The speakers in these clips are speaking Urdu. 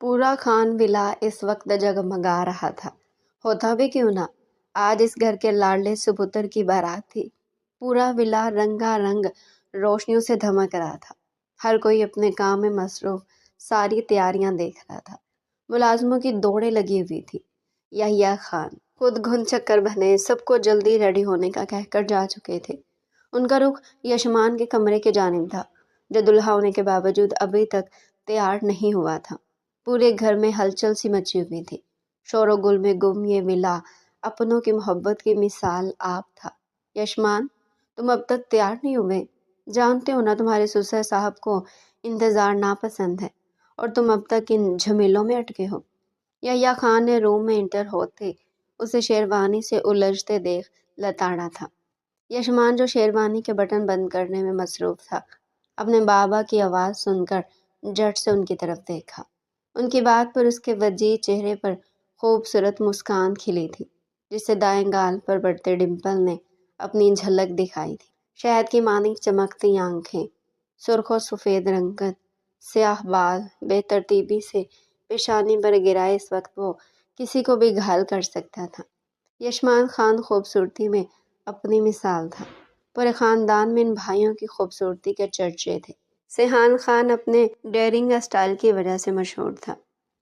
پورا خان ولا اس وقت جگمگا رہا تھا۔ ہوتا بھی کیوں نہ، آج اس گھر کے لاڈلے سپتر کی بارات تھی۔ پورا ولا رنگا رنگ روشنیوں سے دھمک رہا تھا۔ ہر کوئی اپنے کام میں مصروف ساری تیاریاں دیکھ رہا تھا۔ ملازموں کی دوڑیں لگی ہوئی تھی۔ یحییٰ خان خود گھن چکر بنے سب کو جلدی ریڈی ہونے کا کہہ کر جا چکے تھے۔ ان کا رخ یشمان کے کمرے کی جانب تھا، جو دلہا ہونے کے باوجود ابھی تک تیار نہیں ہوا تھا۔ پورے گھر میں ہلچل سی مچی ہوئی تھی۔ شور و گل میں گم یہ ولا اپنوں کی محبت کی مثال آپ تھا۔ یشمان، تم اب تک تیار نہیں ہوئے؟ جانتے ہو نا تمہارے سسر صاحب کو انتظار ناپسند ہے اور تم اب تک ان جھمیلوں میں اٹکے ہو۔ یحییٰ خان نے روم میں انٹر ہوتے اسے شیروانی سے الجھتے دیکھ لتاڑا تھا۔ یشمان، جو شیروانی کے بٹن بند کرنے میں مصروف تھا، اپنے بابا کی آواز سن کر جھٹ سے ان کی طرف دیکھا۔ ان کی بات پر اس کے وجیح چہرے پر خوبصورت مسکان کھلی تھی، جس سے دائیں گال پر بڑھتے ڈمپل نے اپنی جھلک دکھائی تھی۔ شہد کی مانند چمکتی آنکھیں، سرخ و سفید رنگت، سیاہ بال بے ترتیبی سے پیشانی پر گرائے اس وقت وہ کسی کو بھی گھائل کر سکتا تھا۔ یشمان خان خوبصورتی میں اپنی مثال تھا۔ پورے خاندان میں ان بھائیوں کی خوبصورتی کے چرچے تھے۔ سیحان خان اپنے ڈیئرنگ اسٹائل کی وجہ سے مشہور تھا۔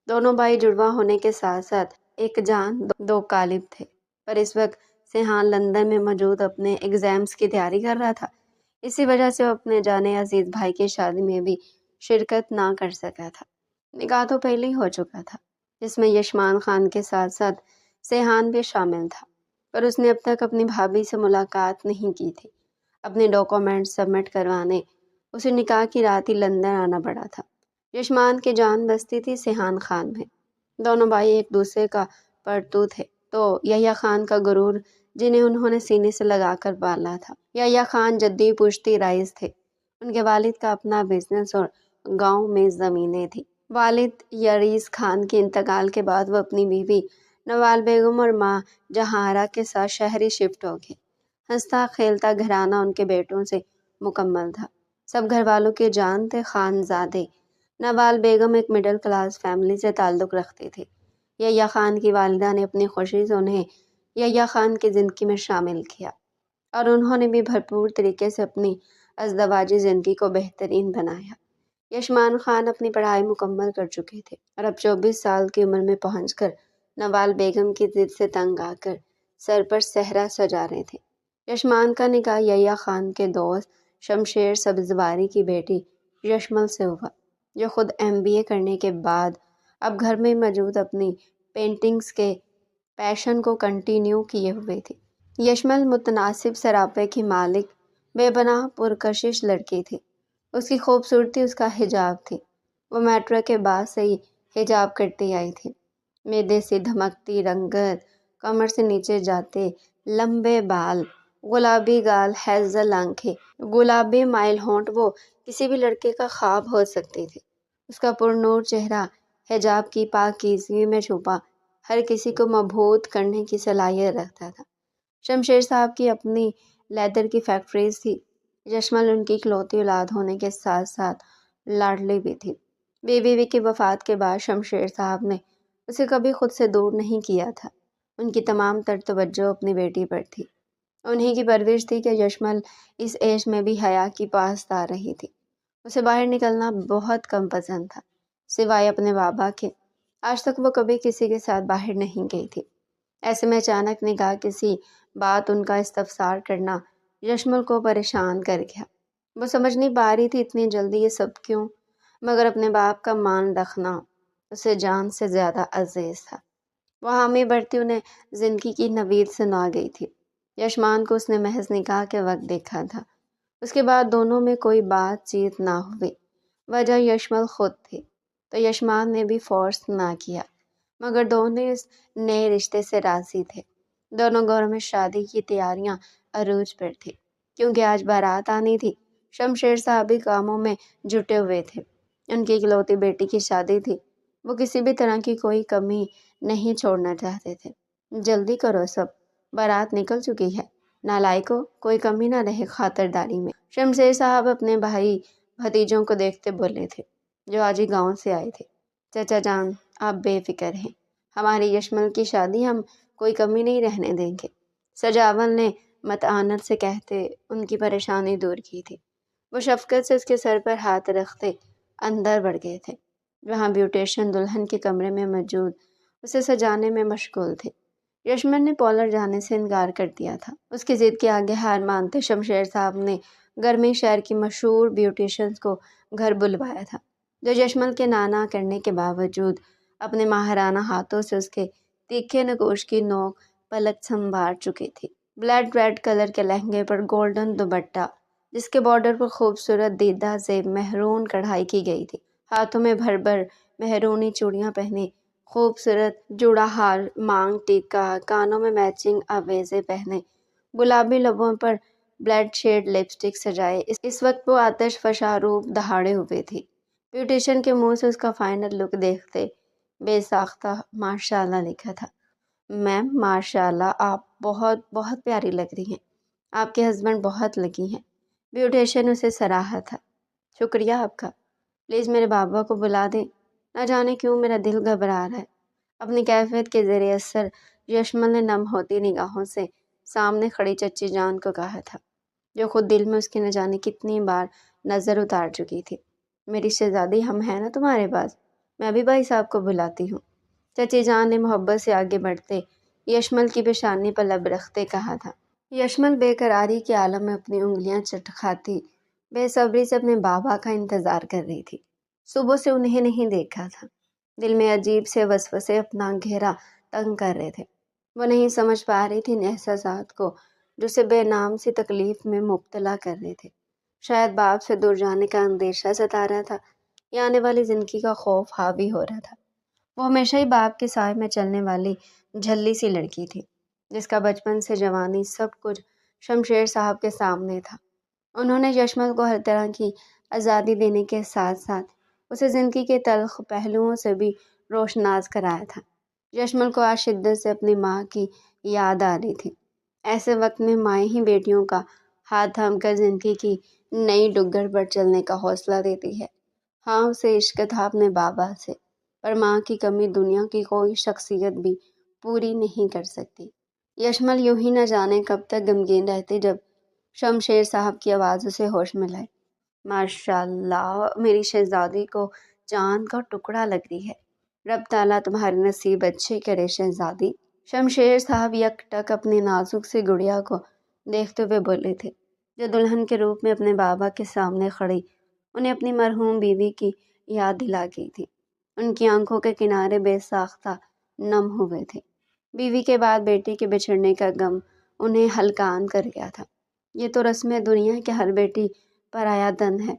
دونوں بھائی جڑواں ہونے کے ساتھ ساتھ ایک جان دو قالب تھے، پر اس وقت سیحان لندن میں موجود اپنے ایگزامز کی تیاری کر رہا تھا۔ اسی وجہ سے وہ اپنے جانے عزیز بھائی کی شادی میں بھی شرکت نہ کر سکا تھا۔ نکاح تو پہلے ہی ہو چکا تھا، جس میں یشمان خان کے ساتھ ساتھ سیحان بھی شامل تھا، پر اس نے اب تک اپنی بھابھی سے ملاقات نہیں کی تھی۔ اپنے ڈاکومنٹ سبمٹ کروانے اسے نکاح کی رات ہی لندن آنا پڑا تھا۔ یشمان کی جان بستی تھی سیحان خان میں۔ دونوں بھائی ایک دوسرے کا پرتو تھے، تو یحییٰ خان کا غرور جنہیں انہوں نے سینے سے لگا کر پالا تھا۔ یحییٰ خان جدی پشتی رائز تھے۔ ان کے والد کا اپنا بزنس اور گاؤں میں زمینیں تھیں۔ والد یریز خان کے انتقال کے بعد وہ اپنی بیوی نوال بیگم اور ماں جہاں آرا کے ساتھ شہری شفٹ ہو گئے۔ ہنستا کھیلتا گھرانہ ان کے بیٹوں سے مکمل تھا۔ سب گھر والوں کے جان تھے خانزادے۔ نوال بیگم ایک مڈل کلاس فیملی سے تعلق رکھتے تھے۔ یحییٰ خان کی والدہ نے اپنی خوشی سے انہیں یحییٰ خان کی زندگی میں شامل کیا، اور انہوں نے بھی بھرپور طریقے سے اپنی ازدواجی زندگی کو بہترین بنایا۔ یشمان خان اپنی پڑھائی مکمل کر چکے تھے اور اب 24 سال کی عمر میں پہنچ کر نوال بیگم کی ضد سے تنگ آ کر سر پر صحرا سجا رہے تھے۔ یشمان کا نکاح یحییٰ خان کے دوست شمشیر سبزواری کی بیٹی یشمل سے ہوا، جو خود MBA کرنے کے بعد اب گھر میں موجود اپنی پینٹنگز کے پیشن کو کنٹینیو کیے ہوئے تھی۔ یشمل متناسب سراپے کی مالک، بے پناہ پرکشش لڑکی تھی۔ اس کی خوبصورتی اس کا حجاب تھی۔ وہ میٹرک کے بعد سے ہی حجاب کرتی آئی تھی۔ میدے سے دھمکتی رنگت، کمر سے نیچے جاتے لمبے بال، گلابی گال، ہیزل آنکھیں، گلابی مائل ہونٹ، وہ کسی بھی لڑکے کا خواب ہو سکتی تھی۔ اس کا پرنور چہرہ حجاب کی پاکیزگی میں چھپا ہر کسی کو مبہوت کرنے کی صلاحیت رکھتا تھا۔ شمشیر صاحب کی اپنی لیدر کی فیکٹریز تھی۔ یشمل ان کی اکلوتی اولاد ہونے کے ساتھ ساتھ لاڈلی بھی تھی۔ بیوی کی وفات کے بعد شمشیر صاحب نے اسے کبھی خود سے دور نہیں کیا تھا۔ ان کی تمام تر توجہ اپنی بیٹی پر تھی۔ انہی کی پرورش تھی کہ یشمل اس ایج میں بھی حیا کی پاسدار رہی تھی۔ اسے باہر نکلنا بہت کم پسند تھا، سوائے اپنے بابا کے۔ آج تک وہ کبھی کسی کے ساتھ باہر نہیں گئی تھی۔ ایسے میں اچانک نکاح کسی بات ان کا استفسار کرنا یشمل کو پریشان کر گیا۔ وہ سمجھ نہیں پا رہی تھی اتنی جلدی یہ سب کیوں، مگر اپنے باپ کا مان رکھنا اسے جان سے زیادہ عزیز تھا۔ وہ حامی بھرتی انہیں زندگی کی نوید سنا گئی تھی۔ یشمان کو اس نے محض نکاح کے وقت دیکھا تھا۔ اس کے بعد دونوں میں کوئی بات چیت نہ ہوئی۔ وجہ یشمل خود تھی، تو یشمان نے بھی فورس نہ کیا، مگر دونوں اس نئے رشتے سے راضی تھے۔ دونوں گھروں میں شادی کی تیاریاں عروج پر تھی، کیونکہ آج بارات آنی تھی۔ شمشیر صاحب بھی کاموں میں جٹے ہوئے تھے۔ ان کی اکلوتی بیٹی کی شادی تھی۔ وہ کسی بھی طرح کی کوئی کمی نہیں چھوڑنا چاہتے تھے۔ جلدی کرو سب، بارات نکل چکی ہے، نالائکو، کوئی کمی نہ رہے خاطرداری میں۔ شمشیر صاحب اپنے بھائی بھتیجوں کو دیکھتے بولے تھے، جو آج ہی گاؤں سے آئے تھے۔ چچا جان آپ بے فکر ہیں، ہماری یشمل کی شادی ہم کوئی کمی نہیں رہنے دیں گے، سجاول نے متانت سے کہتے ان کی پریشانی دور کی تھی۔ وہ شفقت سے اس کے سر پر ہاتھ رکھتے اندر بڑھ گئے تھے، جہاں بیوٹیشن دلہن کے کمرے میں موجود اسے سجانے میں مشغول تھے۔ یشمن نے پارلر جانے سے انکار کر دیا تھا۔ اس کی ضد کے آگے ہار مانتے شمشیر صاحب نے گرمی شہر کی مشہور بیوٹیشنز کو گھر بلوایا تھا، جو یشمل کے نانا کرنے کے باوجود اپنے ماہرانہ ہاتھوں سے اس کے تیکھے نگوش کی نوک پلک سنبھال چکی تھی۔ بلڈ ریڈ کلر کے لہنگے پر گولڈن دوپٹہ، جس کے بارڈر پر خوبصورت دیدہ زیب مہرون کڑھائی کی گئی تھی، ہاتھوں میں بھر بھر مہرونی چوڑیاں پہنی، خوبصورت جوڑا ہار، مانگ ٹیکا، کانوں میں میچنگ آویزیں پہنے، گلابی لبوں پر بلیڈ شیڈ لپسٹک سجائے اس وقت وہ آتش فشاں روپ دہاڑے ہوئے تھی۔ بیوٹیشن کے منہ سے اس کا فائنل لک دیکھتے بے ساختہ ماشاءاللہ لکھا تھا۔ میم ماشاءاللہ آپ بہت بہت پیاری لگ رہی ہیں، آپ کے ہسبینڈ بہت لکی ہیں۔ بیوٹیشن اسے سراہا تھا۔ شکریہ آپ کا، پلیز میرے بابا کو بلا دیں، نہ جانے کیوں میرا دل گھبرا رہا ہے۔ اپنی کیفیت کے زیر اثر یشمل نے نم ہوتی نگاہوں سے سامنے کھڑی چچی جان کو کہا تھا، جو خود دل میں اس کی نہ جانے کتنی بار نظر اتار چکی تھی۔ میری شہزادی ہم ہیں نا تمہارے پاس، میں بھی بھائی صاحب کو بلاتی ہوں۔ چچی جان نے محبت سے آگے بڑھتے یشمل کی پیشانی پر لب رکھتے کہا تھا۔ یشمل بے قراری کے عالم میں اپنی انگلیاں چٹکھاتی بے صبری سے اپنے بابا کا انتظار کر رہی تھی۔ صبح سے انہیں نہیں دیکھا تھا، دل میں عجیب سے وسوسے اپنا گھیرا تنگ کر رہے تھے۔ وہ نہیں سمجھ پا رہی تھی ان احساسات کو جو اسے بے نام سی تکلیف میں مبتلا کر رہے تھے۔ شاید باپ سے دور جانے کا اندیشہ ستا رہا تھا یا آنے والی زندگی کا خوف حاوی ہو رہا تھا۔ وہ ہمیشہ ہی باپ کے سائے میں چلنے والی جھلی سی لڑکی تھی، جس کا بچپن سے جوانی سب کچھ شمشیر صاحب کے سامنے تھا۔ انہوں نے یشمل کو ہر طرح کی آزادی دینے کے ساتھ ساتھ اسے زندگی کے تلخ پہلوؤں سے بھی روشناس کرایا تھا۔ یشمل کو آج شدت سے اپنی ماں کی یاد آ رہی تھی۔ ایسے وقت میں مائیں ہی بیٹیوں کا ہاتھ تھام کر زندگی کی نئی ڈگر پر چلنے کا حوصلہ دیتی ہے۔ ہاں اسے عشق تھا اپنے بابا سے، پر ماں کی کمی دنیا کی کوئی شخصیت بھی پوری نہیں کر سکتی۔ یشمل یوں ہی نہ جانے کب تک غمگین رہتی جب شمشیر صاحب کی آواز اسے ہوش میں لائے۔ ماشاءاللہ میری شہزادی کو چاند کا ٹکڑا لگ رہی ہے، رب تعالیٰ تمہارے نصیب اچھے کرے شہزادی۔ شمشیر صاحب یک ٹک اپنی نازک سی گڑیا کو دیکھتے ہوئے بولے تھے، جو دلہن کے روپ میں اپنے بابا کے سامنے کھڑی انہیں اپنی مرحوم بیوی کی یاد دلا گئی تھی۔ ان کی آنکھوں کے کنارے بے ساختہ نم ہوئے تھے۔ بیوی کے بعد بیٹے کے بچھڑنے کا غم انہیں ہلکان کر گیا تھا۔ یہ تو رسم دنیا ہے کہ ہر بیٹی پرایا دن ہے،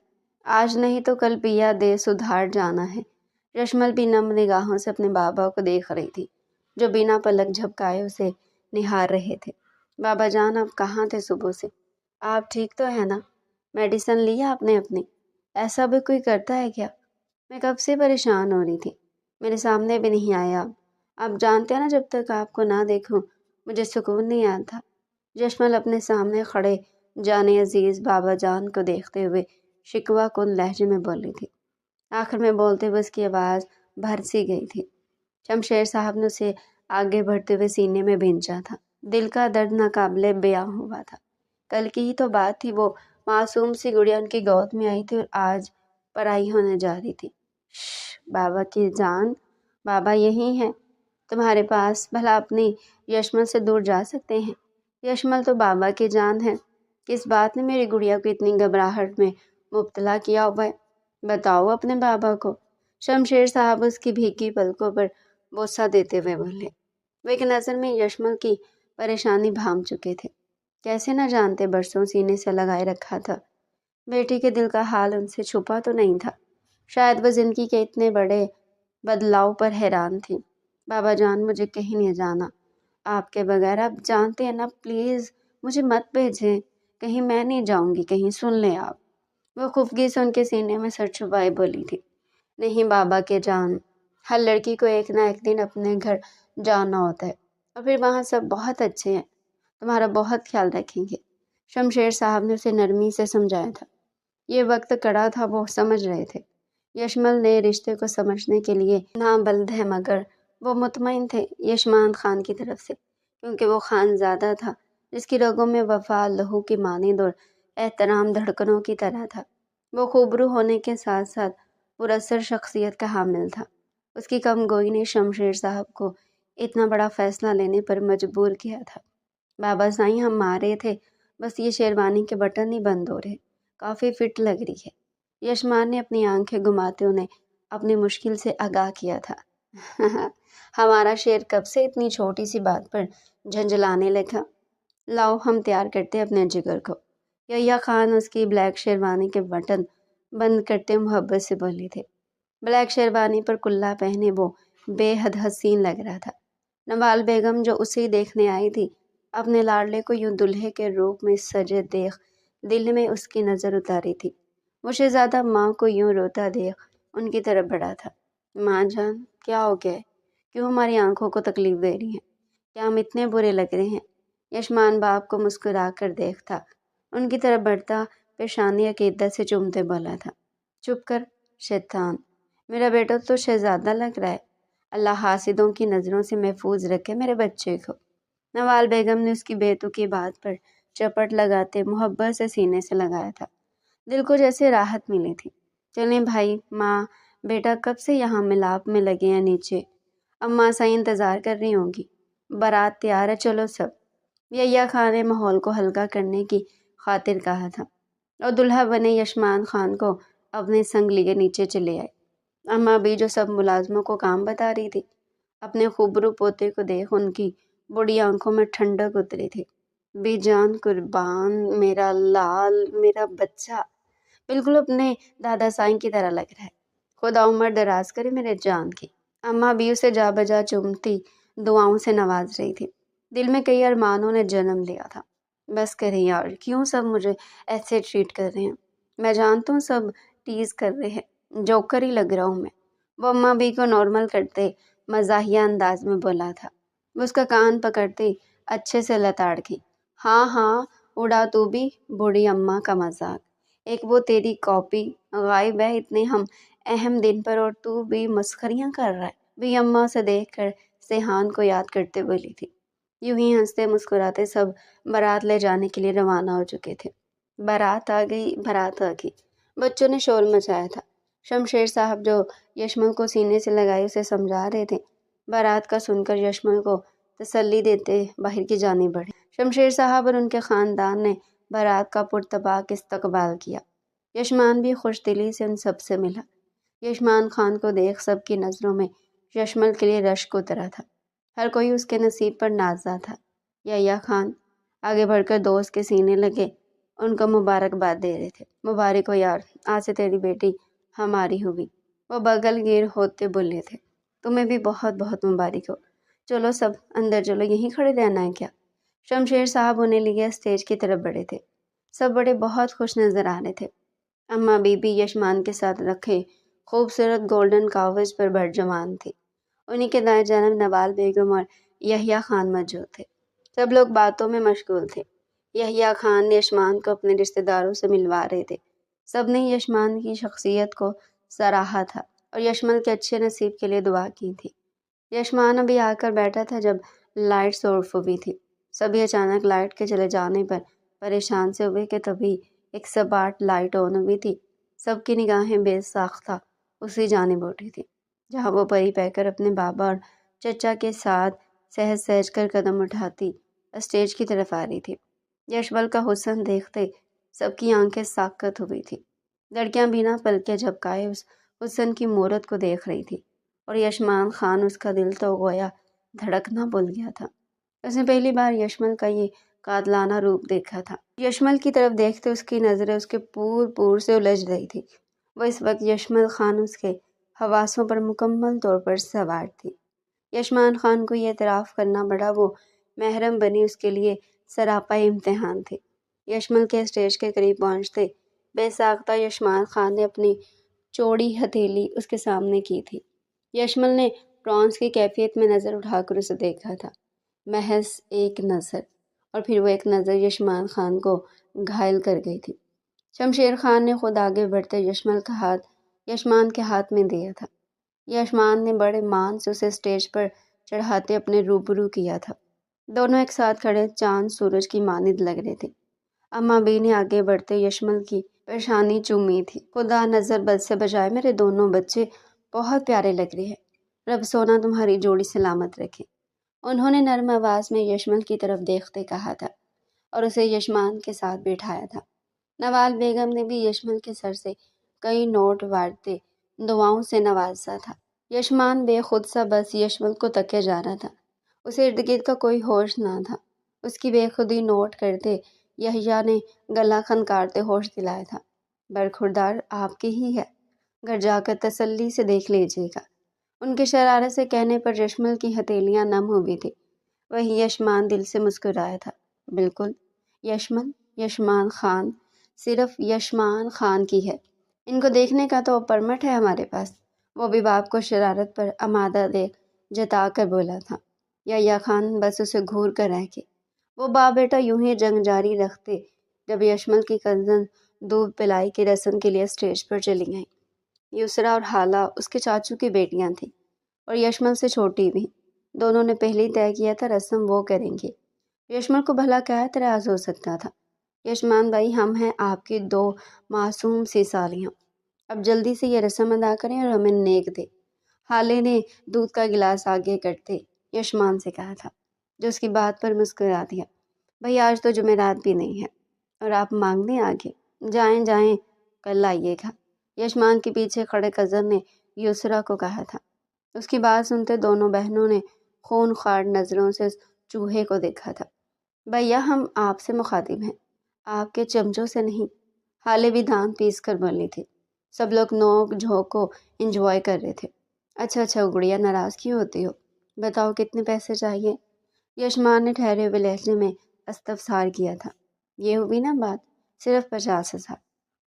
آج نہیں تو کل پیا دے سدھار جانا ہے۔ یشمل بھی نم نگاہوں سے اپنے بابا کو دیکھ رہی تھی، جو بنا پلک جھپکائے اسے نہار رہے تھے۔ بابا جان آپ کہاں تھے صبح سے؟ آپ ٹھیک تو ہے نا؟ میڈیسن لی آپ نے اپنی؟ ایسا بھی کوئی کرتا ہے کیا؟ میں کب سے پریشان ہو رہی تھی، میرے سامنے بھی نہیں آئے آپ جانتے ہیں نا جب تک آپ کو نہ دیکھوں مجھے سکون نہیں آتا۔ یشمل اپنے سامنے کھڑے جانے عزیز بابا جان کو دیکھتے ہوئے شکوہ کن لہجے میں بولی تھی۔ آخر میں بولتے ہوئے اس کی آواز بھر سی گئی تھی۔ شمشیر صاحب نے اسے آگے بڑھتے ہوئے سینے میں بھینچا تھا۔ دل کا درد ناقابل بیاں ہوا تھا۔ کل کی ہی تو بات تھی، وہ معصوم سی گڑیا ان کی گود میں آئی تھی اور آج پرائی ہونے جا رہی تھی۔ بابا کی جان، بابا یہی ہیں تمہارے پاس، بھلا اپنی یشمل سے دور جا سکتے ہیں؟ یشمل تو بابا کی جان ہے، کس بات نے میری گڑیا کو اتنی گھبراہٹ میں مبتلا کیا ہوا ہے؟ بتاؤ اپنے بابا کو۔ شمشیر صاحب اس کی بھیگی پلکوں پر بوسہ دیتے ہوئے بولے۔ وہ ایک نظر میں یشمل کی پریشانی بھانپ چکے تھے۔ کیسے نہ جانتے، برسوں سینے سے لگائے رکھا تھا۔ بیٹی کے دل کا حال ان سے چھپا تو نہیں تھا۔ شاید وہ زندگی کے اتنے بڑے بدلاؤ پر حیران تھی۔ بابا جان مجھے کہیں نہیں جانا آپ کے بغیر، آپ جانتے ہیں نا، پلیز مجھے مت بھیجیں، کہیں میں نہیں جاؤں گی، کہیں سن لیں آپ۔ وہ خفگی سے ان کے سینے میں سر چھپائے بولی تھی۔ نہیں بابا کے جان، ہر لڑکی کو ایک نہ ایک دن اپنے گھر جانا ہوتا ہے، اور پھر وہاں سب بہت اچھے ہیں، تمہارا بہت خیال رکھیں گے۔ شمشیر صاحب نے اسے نرمی سے سمجھایا تھا۔ یہ وقت کڑا تھا، وہ سمجھ رہے تھے۔ یشمل نے رشتے کو سمجھنے کے لیے نابلد ہے، مگر وہ مطمئن تھے یشمان خان کی طرف سے، کیونکہ وہ خانزادہ تھا جس کی رگوں میں وفا لہو کی مانند اور احترام دھڑکنوں کی طرح تھا۔ وہ خوبرو ہونے کے ساتھ ساتھ پراثر شخصیت کا حامل تھا۔ اس کی کم گوئی نے شمشیر صاحب کو اتنا بڑا فیصلہ لینے پر مجبور کیا تھا۔ بابا سائیں، ہم مارے تھے، بس یہ شیروانی کے بٹن نہیں بند ہو رہے، کافی فٹ لگ رہی ہے۔ یشمان نے اپنی آنکھیں گھماتے انہیں اپنی مشکل سے آگاہ کیا تھا۔ ہمارا شیر کب سے اتنی چھوٹی سی بات پر جھنجھلانے لگا؟ لاؤ ہم تیار کرتے اپنے جگر کو۔ یحییٰ خان اس کی بلیک شیروانی کے بٹن بند کرتے محبت سے بولے تھے۔ بلیک شیروانی پر کلا پہنے وہ بے حد حسین لگ رہا تھا۔ نوال بیگم جو اسے دیکھنے آئی تھی، اپنے لاڈلے کو یوں دلہے کے روپ میں سجے دیکھ دل میں اس کی نظر اتاری تھی۔ وہ شہزادہ ماں کو یوں روتا دیکھ ان کی طرف بڑھا تھا۔ ماں جان، کیا ہو گیا ہے؟ کیوں ہماری آنکھوں کو تکلیف دے رہی ہیں؟ کیا ہم اتنے برے لگ رہے ہیں؟ یشمان باپ کو مسکرا کر دیکھتا، ان کی طرف بڑھتا پیشانی عقیدت سے چومتے بولا تھا۔ چپ کر شیطان، میرا بیٹا تو شہزادہ لگ رہا ہے۔ اللہ حاسدوں کی نظروں سے محفوظ رکھے میرے بچے کو۔ نوال بیگم نے اس کی بیتوکی بات پر چپٹ لگاتے محبت سے سینے سے لگایا تھا۔ دل کو جیسے راحت ملی تھی۔ چلیں بھائی، ماں بیٹا کب سے یہاں ملاپ میں لگے ہیں نیچے؟ اماں سائیں انتظار کر رہی ہوں گی۔ بارات تیار ہے، چلو سب۔ یحییٰ خان نے ماحول کو ہلکا کرنے کی خاطر کہا تھا، اور دلہا بنے یشمان خان کو اپنے سنگ لیے نیچے چلے آئے۔ اماں بھی جو سب ملازموں کو کام بتا رہی تھی، اپنے خوبرو پوتے کو دیکھ ان کی بڑی آنکھوں میں ٹھنڈک اتری تھی۔ بی جان قربان، میرا لال، میرا بچہ بالکل اپنے دادا سائیں کی طرح لگ رہا ہے۔ خدا عمر دراز کرے میرے جان کی۔ اماں بھی اسے جا بجا چومتی دعاؤں سے نواز رہی تھی۔ دل میں کئی ارمانوں نے جنم لیا تھا۔ بس کریں یار، کیوں سب مجھے ایسے ٹریٹ کر رہے ہیں؟ میں جانتا ہوں سب ٹیز کر رہے ہیں، جوکر ہی لگ رہا ہوں میں۔ وہ اماں بھی کو نارمل کرتے مزاحیہ انداز میں بولا تھا۔ وہ اس کا کان پکڑتے اچھے سے لتاڑ کی۔ ہاں ہاں، اڑا تو بھی بوڑھی اماں کا مذاق۔ ایک وہ تیری کاپی غائب ہے اتنے ہم اہم دن پر، اور تو بھی مسخریاں کر رہا ہے۔ بھی اماں سے دیکھ کر سیحان کو یاد کرتے بولی تھی۔ یوں ہی ہنستے مسکراتے سب بارات لے جانے کے لیے روانہ ہو چکے تھے۔ بارات آ گئی، بارات آ گئی، بچوں نے شور مچایا تھا۔ شمشیر صاحب جو یشمل کو سینے سے لگائے اسے سمجھا رہے تھے۔ بارات کا سن کر یشمل کو تسلی دیتے باہر کی جانب بڑھے۔ شمشیر صاحب اور ان کے خاندان نے بارات کا پرتپاک استقبال کیا۔ یشمان بھی خوش دلی سے ان سب سے ملا۔ یشمان خان کو دیکھ سب کی نظروں میں یشمل کے لیے رشک اترا تھا۔ ہر کوئی اس کے نصیب پر نازا تھا۔ یحییٰ خان آگے بڑھ کر دوست کے سینے لگے ان کو مبارکباد دے رہے تھے۔ مبارک ہو یار، آج سے تیری بیٹی ہماری ہوئی۔ وہ بغل گیر ہوتے بولے تھے۔ تمہیں بھی بہت بہت مبارک ہو۔ چلو سب اندر چلو، یہیں کھڑے رہنا ہے کیا؟ شمشیر صاحب انہیں لیے اسٹیج کی طرف بڑھے تھے۔ سب بڑے بہت خوش نظر آ رہے تھے۔ اماں بی بی یشمان کے ساتھ رکھے خوبصورت گولڈن کاغذ پر برجمان تھی۔ انہی کے دائیں جانب نوال بیگم اور یحییٰ خان موجود تھے۔ سب لوگ باتوں میں مشغول تھے۔ یحییٰ خان یشمان کو اپنے رشتہ داروں سے ملوا رہے تھے۔ سب نے یشمان کی شخصیت کو سراہا تھا اور یشمل کے اچھے نصیب کے لیے دعا کی تھی۔ یشمان ابھی آ کر بیٹھا تھا جب لائٹس آف ہوئی تھی۔ سبھی اچانک لائٹ کے چلے جانے پر پریشان سے ہوئے کہ تبھی ایک سپاٹ لائٹ آن ہوئی تھی۔ سب کی نگاہیں بے ساختہ اسی جانب اٹھی تھی جہاں وہ پری پیکر اپنے بابا اور چچا کے ساتھ سہج سہج کر قدم اٹھاتی اسٹیج کی طرف آ رہی تھی۔ یشمل کا حسن دیکھتے سب کی آنکھیں ساکت ہوئی تھی۔ لڑکیاں بنا پلکیں جھپکائے اس حسن کی مورت کو دیکھ رہی تھی، اور یشمان خان اس کا دل تو گویا دھڑکنا بھول گیا تھا۔ اس نے پہلی بار یشمل کا یہ قاتلانہ روپ دیکھا تھا۔ یشمل کی طرف دیکھتے اس کی نظریں اس کے پور سے الجھ رہی تھی۔ وہ اس وقت یشمل خان اس کے حواسوں پر مکمل طور پر سوار تھی۔ یشمان خان کو یہ اعتراف کرنا پڑا، وہ محرم بنی اس کے لیے سراپا امتحان تھی۔ یشمل کے اسٹیج کے قریب پہنچتے بے ساختہ یشمان خان نے اپنی چوڑی ہتھیلی اس کے سامنے کی تھی۔ یشمل نے ٹرانس کی کیفیت میں نظر اٹھا کر اسے دیکھا تھا، محض ایک نظر، اور پھر وہ ایک نظر یشمان خان کو گھائل کر گئی تھی۔ شمشیر خان نے خود آگے بڑھتے یشمل کا ہاتھ یشمان کے ہاتھ میں دیا تھا۔ یشمان نے بڑے مان سے اسے اسٹیج پر چڑھاتے اپنے روبرو کیا تھا۔ دونوں ایک ساتھ کھڑے چاند سورج کی مانند لگ رہے تھے۔ اماں بی نے آگے بڑھتے یشمل کی پیشانی چومی تھی۔ خدا نظر بد سے بچائے، میرے دونوں بچے بہت پیارے لگ رہے ہیں، رب سونا تمہاری جوڑی سلامت رکھے۔ انہوں نے نرم آواز میں یشمل کی طرف دیکھتے کہا تھا اور اسے یشمان کے ساتھ بٹھایا تھا۔ نوال بیگم نے بھی یشمل کے سر سے کئی نوٹ وارتے دعاؤں سے نوازا تھا۔ یشمان بے خود سا بس یشمل کو تکے جا رہا تھا، اسے ارد گرد کا کوئی ہوش نہ تھا۔ اس کی بے خودی نوٹ کرتے یحییٰ نے گلا خنکارتے ہوش دلایا تھا۔ برخوردار آپ کی ہی ہے، گھر جا کر تسلی سے دیکھ لیجیے گا۔ ان کے شرارت سے کہنے پر یشمل کی ہتھیلیاں نم ہوئی تھی۔ وہی یشمان دل سے مسکرایا تھا۔ بالکل، یشمل، یشمان خان، صرف یشمان خان کی ہے۔ ان کو دیکھنے کا تو پرمٹ ہے ہمارے پاس۔ وہ بھی باپ کو شرارت پر آمادہ دیکھ جتا کر بولا تھا۔ یحییٰ خان بس اسے گھور کر رہ گئے۔ وہ باپ بیٹا یوں ہی جنگ جاری رکھتے جب یشمل کی کزن دودھ پلائی کی رسم کے لیے اسٹیج پر چلی گئیں۔ یسریٰ اور حالہ اس کے چاچو کی بیٹیاں تھیں اور یشمل سے چھوٹی بھی۔ دونوں نے پہلے طے کیا تھا رسم وہ کریں گے۔ یشمل کو بھلا کیا اعتراض ہو سکتا تھا؟ یشمان بھائی، ہم ہیں آپ کی دو معصوم سی سالیاں، اب جلدی سے یہ رسم ادا کریں اور ہمیں نیک دے۔ حالے نے دودھ کا گلاس آگے کرتے یشمان سے کہا تھا، جو اس کی بات پر مسکرا دیا۔ بھئی آج تو جمعرات بھی نہیں ہے اور آپ مانگنے آگے، جائیں جائیں کل آئیے گا۔ یشمان کے پیچھے کھڑے کزن نے یسریٰ کو کہا تھا۔ اس کی بات سنتے دونوں بہنوں نے خون خوار نظروں سے اس چوہے کو دیکھا تھا۔ بھیا ہم آپ سے مخاطب ہیں، آپ کے چمچوں سے نہیں۔ حالے بھی دانت پیس کر بولی تھی۔ سب لوگ نوک جھوک کو انجوائے کر رہے تھے۔ اچھا گڑیا، ناراض کیوں ہوتی ہو؟ بتاؤ کتنے پیسے چاہیے؟ یشمان نے ٹھہرے ہوئے لہجے میں استفسار کیا تھا۔ یہ ہوئی نا بات، صرف 50,000،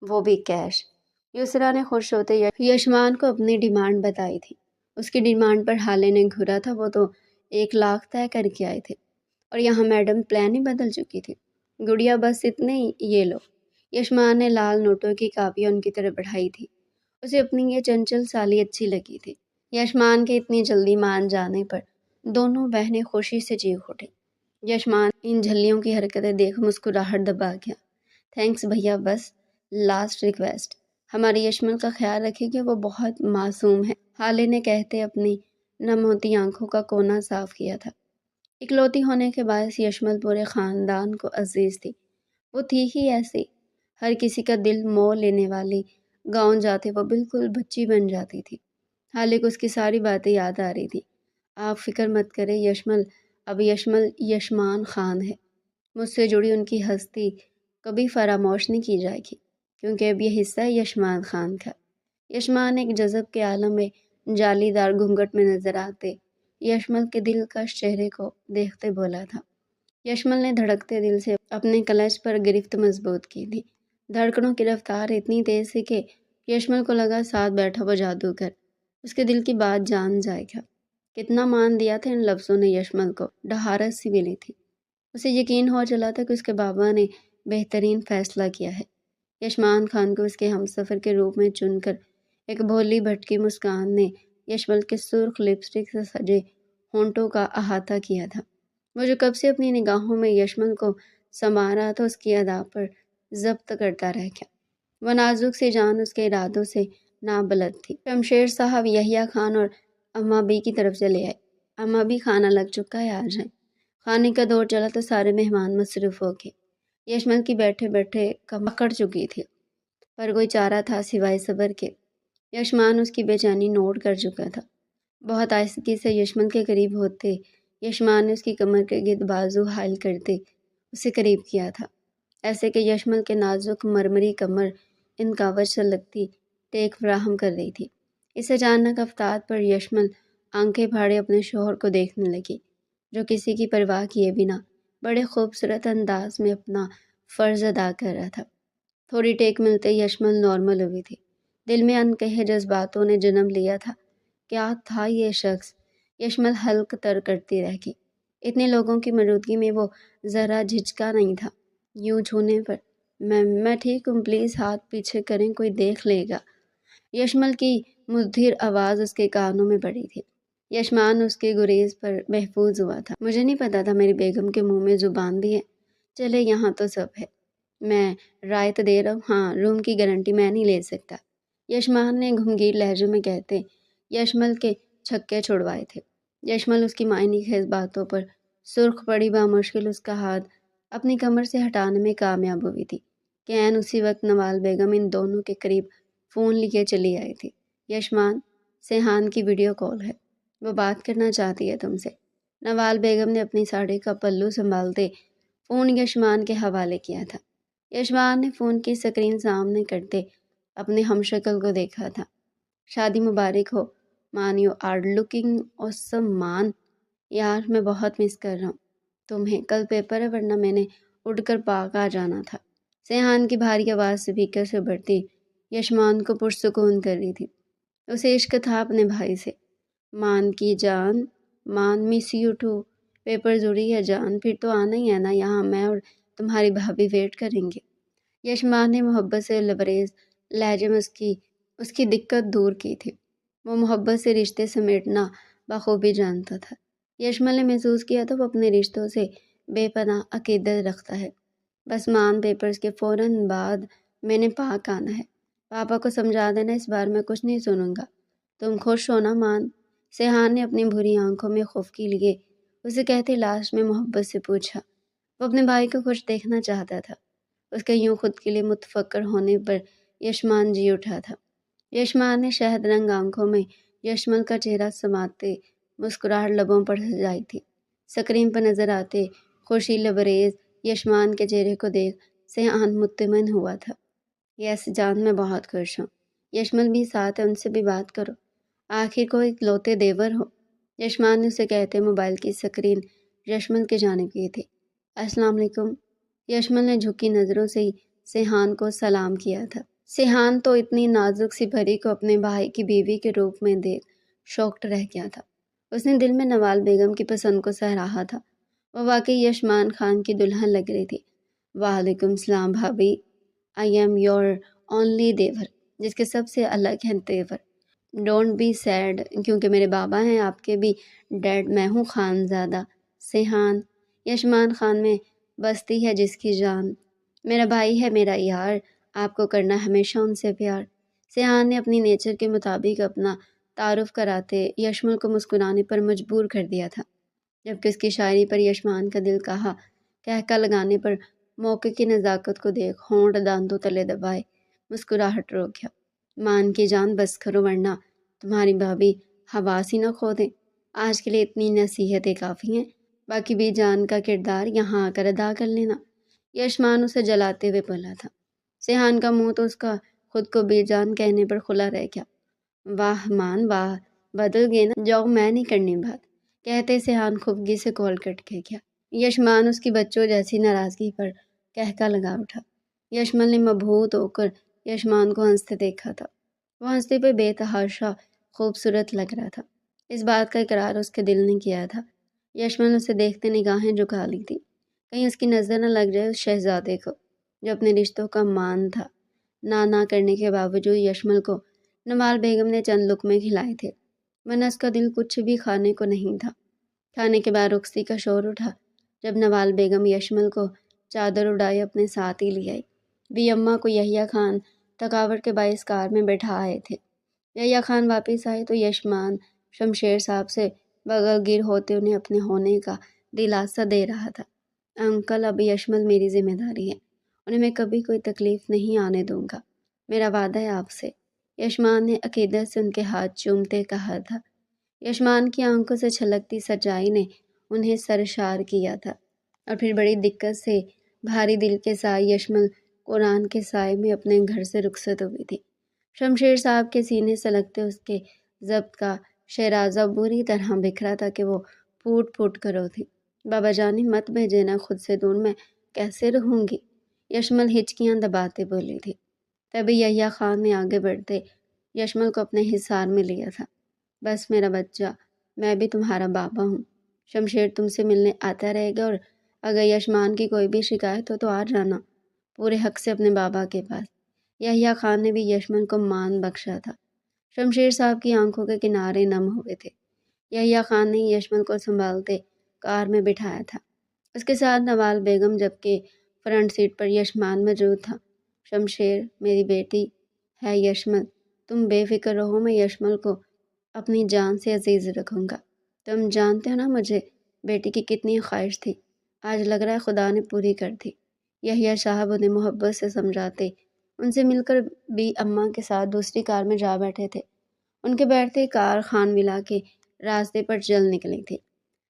وہ بھی کیش۔ یسریٰ نے خوش ہوتے یشمان کو اپنی ڈیمانڈ بتائی تھی۔ اس کی ڈیمانڈ پر حالے نے گھورا تھا، وہ تو 1,00,000 طے کر کے آئے تھے اور یہاں میڈم پلان ہی بدل چکی تھی۔ گڑیا بس اتنے ہی، یہ لو۔ یشمان نے لال نوٹوں کی کاپیاں ان کی طرف بڑھائی تھی۔ اسے اپنی یہ چنچل سالی اچھی لگی تھی۔ یشمان کے اتنی جلدی مان جانے پر دونوں بہنیں خوشی سے چیخ اٹھیں۔ یشمان ان جھلیوں کی حرکتیں دیکھ مسکراہٹ دبا گیا۔ تھینکس بھیا، بس لاسٹ ریکویسٹ، ہمارے یشمل کا خیال رکھے گا، وہ بہت معصوم ہے، حالے نے کہتے اپنی نم ہوتی آنکھوں کا کونا صاف کیا تھا۔ اکلوتی ہونے کے باعث یشمل پورے خاندان کو عزیز تھی۔ وہ تھی ہی ایسی، ہر کسی کا دل مول لینے والی، گاؤں جاتے وہ بالکل بچی بن جاتی تھی۔ حالے کو اس کی ساری باتیں یاد آ رہی تھی۔ آپ فکر مت کریں یشمل، اب یشمل یشمان خان ہے، مجھ سے جڑی ان کی ہستی کبھی فراموش نہیں کی جائے گی، کیونکہ اب یہ حصہ ہے یشمان خان کا۔ یشمان ایک جذب کے عالم میں جالی دار گھونگھٹ میں نظر آتے یشمل کے دلکش چہرے کو دیکھتے بولا تھا۔ یشمل نے دھڑکتے دل سے اپنے کلچ پر گرفت مضبوط کی تھی۔ دھڑکنوں کی رفتار اتنی تیز تھی کہ یشمل کو لگا ساتھ بیٹھا وہ جادوگر اس کے دل کی بات جان جائے گا۔ کتنا مان دیا تھا ان لفظوں نے یشمل کو، ڈھارس سی ملی تھی۔ اسے یقین ہو چلا تھا کہ اس کے بابا نے بہترین فیصلہ کیا ہے۔ یشمان خان کو اس کے ہمسفر کے روپ میں چن کر ایک بھولی بھٹکی مسکان نے یشمل کے سرخ لپسٹک سے سجے ہونٹوں کا احاطہ کیا تھا۔ وہ جو کب سے اپنی نگاہوں میں یشمل کو سما رہا تھا، اس کی ادا پر ضبط کرتا رہ گیا۔ وہ نازک سی جان اس کے ارادوں سے نابلد تھی۔ شمشیر صاحب یحییٰ خان اور اماں بی کی طرف چلے آئے۔ اماں بی، کھانا لگ چکا ہے، آ جائیں۔ کھانے کا دور چلا تو سارے مہمان مصروف ہو گئے۔ یشمل کی بیٹھے بیٹھے کمر اکڑ چکی تھی، پر کوئی چارہ تھا سوائے صبر کے۔ یشمان اس کی بے چینی نوٹ کر چکا تھا۔ بہت آہستگی سے یشمل کے قریب ہوتے یشمان نے اس کی کمر کے گرد بازو حائل کرتے اسے قریب کیا تھا، ایسے کہ یشمل کے نازک مرمری کمر ان کاوش سے لگتی ٹیک فراہم کر رہی تھی۔ اس اچانک افتاد پر یشمل آنکھیں پھاڑے اپنے شوہر کو دیکھنے لگی، جو کسی کی پرواہ کیے بنا بڑے خوبصورت انداز میں اپنا فرض ادا کر رہا تھا۔ تھوڑی ٹیک ملتے یشمل نارمل ہوئی تھی۔ دل میں انکہے جذباتوں نے جنم لیا تھا۔ کیا تھا یہ شخص؟ یشمل حلق تر کرتی رہ گئی۔ اتنے لوگوں کی موجودگی میں وہ ذرا جھجکا نہیں تھا۔ یوں چھونے پر میں ٹھیک ہوں، پلیز ہاتھ پیچھے کریں، کوئی دیکھ لے گا۔ یشمل کی مدھر آواز اس کے کانوں میں پڑی تھی۔ یشمان اس کے گریز پر محفوظ ہوا تھا۔ مجھے نہیں پتا تھا میری بیگم کے منہ میں زبان بھی ہے۔ چلے یہاں تو سب ہے، میں رائت دے رہا ہوں، ہاں روم کی گارنٹی میں نہیں لے سکتا، یشمان نے گھمگیر لہجے میں کہتے یشمل کے چھکے چھڑوائے تھے۔ یشمل اس کی معنی خیز باتوں پر سرخ پڑی بامشکل اس کا ہاتھ اپنی کمر سے ہٹانے میں کامیاب ہوئی تھی کہ عین اسی وقت نوال بیگم ان دونوں کے قریب فون لیے چلی آئی تھی۔ یشمان، سیحان کی ویڈیو کال ہے، وہ بات کرنا چاہتی ہے تم سے۔ نوال بیگم نے اپنی ساڑی کا پلو سنبھالتے فون یشمان کے حوالے کیا تھا۔ یشمان نے فون کی سکرین سامنے کرتے اپنے ہمشکل کو دیکھا تھا۔ شادی مبارک ہو مان، یو آر لکنگ اوسم مان، یار میں بہت مس کر رہا ہوں تمہیں، کل پیپر ہے ورنہ میں نے اٹھ کر پاک آ جانا تھا۔ سیحان کی بھاری آواز سپیکر سے بڑھتی یشمان کو پرسکون کر رہی تھی۔ اسے عشق تھا اپنے بھائی سے۔ مان کی جان، مان مس یو ٹو، پیپر ضروری ہے جان، پھر تو آنا ہی ہے نا، یہاں میں اور تمہاری بھابھی ویٹ کریں گے۔ یشمان نے محبت سے لبریز لہجے میں اس کی دقت دور کی تھی۔ وہ محبت سے رشتے سمیٹنا بخوبی جانتا تھا۔ یشمل نے محسوس کیا تھا وہ اپنے رشتوں سے بے پناہ عقیدت رکھتا ہے۔ بس مان، پیپرز کے فوراً بعد میں نے پاک آنا ہے، پاپا کو سمجھا دینا، اس بار میں کچھ نہیں سنوں گا، تم خوش ہو نا مان؟ سیحان نے اپنی بھری آنکھوں میں خفکی لیے اسے کہتے لاسٹ میں محبت سے پوچھا۔ وہ اپنے بھائی کو خوش دیکھنا چاہتا تھا۔ اس کے یوں خود کے لیے متفکر ہونے پر یشمان جی اٹھا تھا۔ یشمان نے شہد رنگ آنکھوں میں یشمل کا چہرہ سماتے مسکراہٹ لبوں پر سجائی تھی۔ سکرین پر نظر آتے خوشی لبریز یشمان کے چہرے کو دیکھ سیحان مطمئن ہوا تھا۔ یس جان، میں بہت خوش ہوں، یشمل بھی ساتھ ہے، ان سے بھی بات کرو، آخر کو ایک لوتے دیور ہو۔ یشمان نے اسے کہتے موبائل کی سکرین یشمل کی جانب کی تھی۔ السلام علیکم، یشمل نے جھکی نظروں سے ہی سیحان کو سلام کیا تھا۔ سیحان تو اتنی نازک سی پری کو اپنے بھائی کی بیوی کے روپ میں دیکھ شاکڈ رہ گیا تھا۔ اس نے دل میں نوال بیگم کی پسند کو سراہا تھا۔ وہ واقعی یشمان خان کی دلہن لگ رہی تھی۔ وعلیکم السلام بھابھی، آئی ایم یور اونلی دیور، جس کے سب سے الگ ہیں تیور۔ ڈونٹ بی سیڈ، کیونکہ میرے بابا ہیں آپ کے بھی ڈیڈ، میں ہوں خانزادہ سیحان، یشمان خان میں بستی ہے جس کی جان، میرا بھائی ہے میرا یار، آپ کو کرنا ہمیشہ ان سے پیار۔ سیحان نے اپنی نیچر کے مطابق اپنا تعارف کراتے یشمل کو مسکرانے پر مجبور کر دیا تھا، جبکہ اس کی شاعری پر یشمان کا دل کہا کہکا لگانے پر موقع کی نزاکت کو دیکھ ہونٹ دانتوں تلے دبائے مسکراہٹ روک گیا۔ مان کی جان بس کرو ورنہ تمہاری بھابھی حواس ہی نہ کھو دیں، آج کے لیے اتنی نصیحتیں کافی ہیں، باقی بھی جان کا کردار یہاں آ کر ادا کر لینا۔ یشمان اسے جلاتے ہوئے بولا تھا۔ سیحان کا منہ تو اس کا خود کو بی جان کہنے پر کھلا رہ گیا۔ واہ مان واہ، بدل گئے نا، جاؤ میں نہیں کرنی بات، کہتے سیحان خفگی سے کال کٹ کے گیا۔ یشمان اس کی بچوں جیسی ناراضگی پر کہکا لگا اٹھا۔ یشمل نے مبہوت ہو کر یشمان کو ہنستے دیکھا تھا۔ وہ ہنستے پہ بے تحاشا خوبصورت لگ رہا تھا۔ اس بات کا اقرار اس کے دل نے کیا تھا۔ یشمل اسے دیکھتے نگاہیں جھکا لی تھی، کہیں اس کی نظر نہ لگ جائے اس شہزادے کو جو اپنے رشتوں کا مان تھا۔ نہ کرنے کے باوجود یشمل کو نوال بیگم نے چند لقمے کھلائے تھے، ورنہ اس کا دل کچھ بھی کھانے کو نہیں تھا۔ کھانے کے بعد رخصتی کا شور اٹھا جب نوال بیگم یشمل کو چادر اڑائے اپنے ساتھ ہی لے آئی۔ بھی اماں کو یحییٰ خان تھکاوٹ کے باعث کار میں بیٹھا آئے تھے۔ یحییٰ خان واپس آئے تو یشمان شمشیر صاحب سے بغل گیر ہوتے انہیں اپنے ہونے کا دلاسا دے رہا تھا۔ انکل، اب یشمل میری ذمہ داری ہے، انہیں میں کبھی کوئی تکلیف نہیں آنے دوں گا، میرا وعدہ ہے آپ سے، یشمان نے عقیدت سے ان کے ہاتھ چومتے کہا تھا۔ یشمان کی آنکھوں سے چھلکتی سچائی نے انہیں سرشار کیا تھا، اور پھر بڑی دقت سے بھاری دل کے سائے یشمل قرآن کے سائے میں اپنے گھر سے رخصت ہوئی تھی۔ شمشیر صاحب کے سینے سے لگتے اس کے ضبط کا شیرازہ بری طرح بکھرا تھا کہ وہ پھوٹ پھوٹ کر رو تھی۔ بابا جانی مت بھیجے نا خود سے دور، میں کیسے رہوں گی، یشمل ہچکیاں دباتے بولی تھی۔ تبھی یحییٰ خان نے آگے بڑھتے یشمل کو اپنے حصار میں لیا تھا۔ بس میرا بچہ، میں بھی تمہارا بابا ہوں، شمشیر تم سے ملنے آتا رہے گا، اور اگر یشمان کی کوئی بھی شکایت ہو تو آ جانا پورے حق سے اپنے بابا کے پاس۔ یحییٰ خان نے بھی یشمل کو مان بخشا تھا۔ شمشیر صاحب کی آنکھوں کے کنارے نم ہوئے تھے۔ یحییٰ خان نے یشمل کو سنبھالتے کار میں بٹھایا تھا۔ اس کے ساتھ نوال بیگم، جبکہ فرنٹ سیٹ پر یشمان موجود تھا۔ شمشیر، میری بیٹی ہے یشمل، تم بے فکر رہو، میں یشمل کو اپنی جان سے عزیز رکھوں گا۔ تم جانتے ہو نا مجھے بیٹی کی کتنی خواہش تھی، آج لگ رہا ہے خدا نے پوری کر دی۔ یحییٰ صاحب انہیں محبت سے سمجھاتے ان سے مل کر بھی اماں کے ساتھ دوسری کار میں جا بیٹھے تھے۔ ان کے بیٹھتے کار خان ولا کے راستے پر چل نکلی تھی۔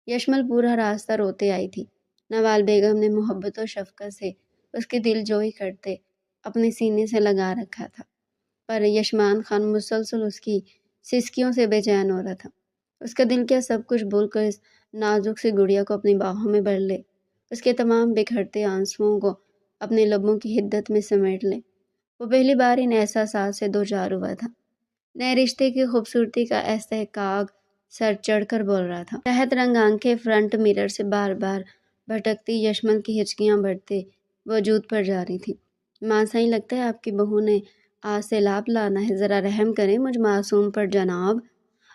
یشمل پورا راستہ روتے آئی تھی۔ نوال بیگم نے محبت و شفقت سے اس کی دل جوئی کرتے اپنے سینے سے لگا رکھا تھا، پر یشمان خان مسلسل اس کی سسکیوں سے بے چین ہو رہا تھا۔ اس کا دل کیا سب کچھ بھول کر اس نازک سی گڑیا کو اپنی باہوں میں بھر لے، اس کے تمام بکھرتے آنسوؤں کو اپنے لبوں کی حدت میں سمیٹ لے۔ وہ پہلی بار ان احساسات سے دوچار ہوا تھا۔ نئے رشتے کی خوبصورتی کا استحقاق سر چڑھ کر بول رہا تھا۔ تحت رنگ آنکھیں فرنٹ میرر سے بار بار بھٹکتی یشمل کی ہچکیاں بڑھتے وجود پر جاری تھی۔ ماں صحیح لگتا ہے آپ کی بہو نے آج سیلاب لانا ہے، ذرا رحم کریں مجھ معصوم پر جناب،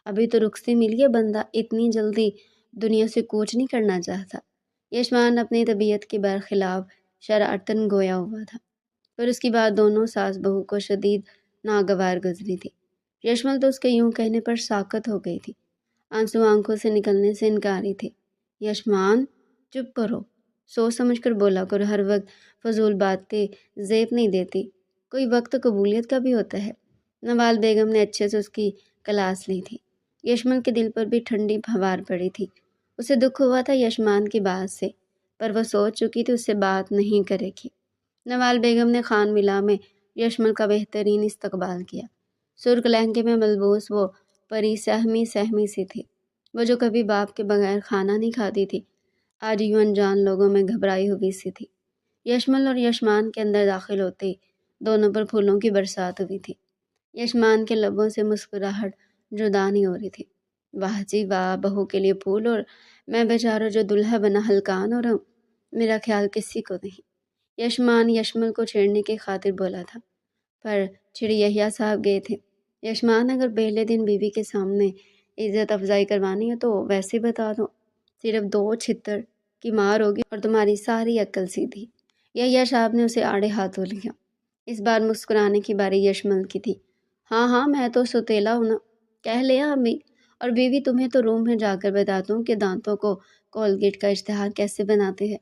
ابھی تو رخصتی ملی ہے، بندہ اتنی جلدی دنیا سے کوچ نہیں کرنا چاہتا۔ یشمان اپنی طبیعت کے برخلاف شرارتن گویا ہوا تھا، پر اس کی بات دونوں ساس بہو کو شدید ناگوار گزری تھی۔ یشمل تو اس کے یوں کہنے پر ساکت ہو گئی تھی، آنسو آنکھوں سے نکلنے سے انکاری تھے۔ یشمان چپ کرو، سوچ سمجھ کر بولا کرو، ہر وقت فضول باتیں زیب نہیں دیتی، کوئی وقت قبولیت کا بھی ہوتا ہے۔ نوال بیگم نے اچھے سے اس کی کلاس لی تھی۔ یشمل کے دل پر بھی ٹھنڈی پھوار پڑی تھی۔ اسے دکھ ہوا تھا یشمان کی بات سے، پر وہ سوچ چکی تھی اس سے بات نہیں کرے گی۔ نوال بیگم نے خان ولا میں یشمل کا بہترین استقبال کیا۔ سرخ لہنگے میں ملبوس وہ پری سہمی سی تھی، وہ جو کبھی باپ کے بغیر کھانا نہیں کھاتی تھی، آج یوں انجان لوگوں میں گھبرائی ہوئی سی تھی۔ یشمل اور یشمان کے اندر داخل ہوتے دونوں پر پھولوں کی برسات ہوئی تھی۔ یشمان کے لبوں سے مسکراہٹ جدا نہیں ہو رہی تھی۔ واہ جی واہ، بہو کے لیے پھول اور میں بیچارہ جو دلہا بنا ہلکان ہو رہا ہوں، میرا خیال کسی کو نہیں۔ یشمان یشمل کو چھیڑنے کی خاطر بولا تھا، پر چھڑ یحییٰ صاحب گئے تھے۔ یشمان اگر پہلے دن بیوی کے سامنے عزت افزائی کروانی ہے تو ویسے بتا دو، صرف 2 چھتر کی مار ہوگی اور تمہاری ساری عقل سیدھی۔ یحییٰ صاحب نے اسے آڑے ہاتھوں لیا۔ اس بار مسکرانے کی باری یشمل کی تھی۔ ہاں ہاں، میں تو سوتیلا ہوں نا، کہہ لیا امی، اور بیوی تمہیں تو روم میں جا کر بتاتا ہوں کہ دانتوں کو کولگیٹ کا اشتہار کیسے بناتے ہیں۔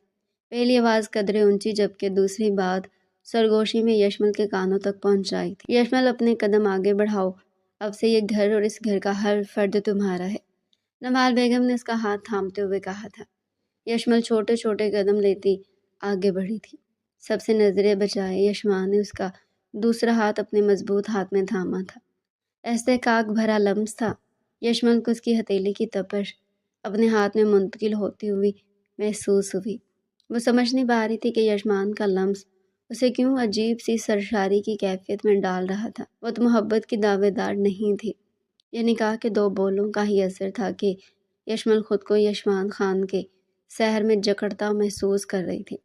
پہلی آواز قدرے اونچی، جبکہ دوسری بات سرگوشی میں یشمل کے کانوں تک پہنچائی تھی۔ یشمل اپنے قدم آگے بڑھاؤ، اب سے یہ گھر اور اس گھر کا ہر فرد تمہارا ہے، نوال بیگم نے اس کا ہاتھ تھامتے ہوئے کہا تھا۔ یشمل چھوٹے چھوٹے قدم لیتی آگے بڑھی تھی۔ سب سے نظریں بچائے یشمان نے اس کا دوسرا ہاتھ اپنے مضبوط ہاتھ میں تھاما تھا۔ استحقاق بھرا لمس تھا۔ یشمل کو اس کی ہتھیلی کی تپش اپنے ہاتھ میں منتقل ہوتی ہوئی محسوس ہوئی۔ وہ سمجھ نہیں پا رہی تھی کہ یشمان کا لمس اسے کیوں عجیب سی سرشاری کی کیفیت میں ڈال رہا تھا۔ وہ تو محبت کی دعوے دار نہیں تھی، یہ نکاح کے 2 بولوں کا ہی اثر تھا کہ یشمل خود کو یشمان خان کے سحر میں جکڑتا محسوس کر رہی تھی۔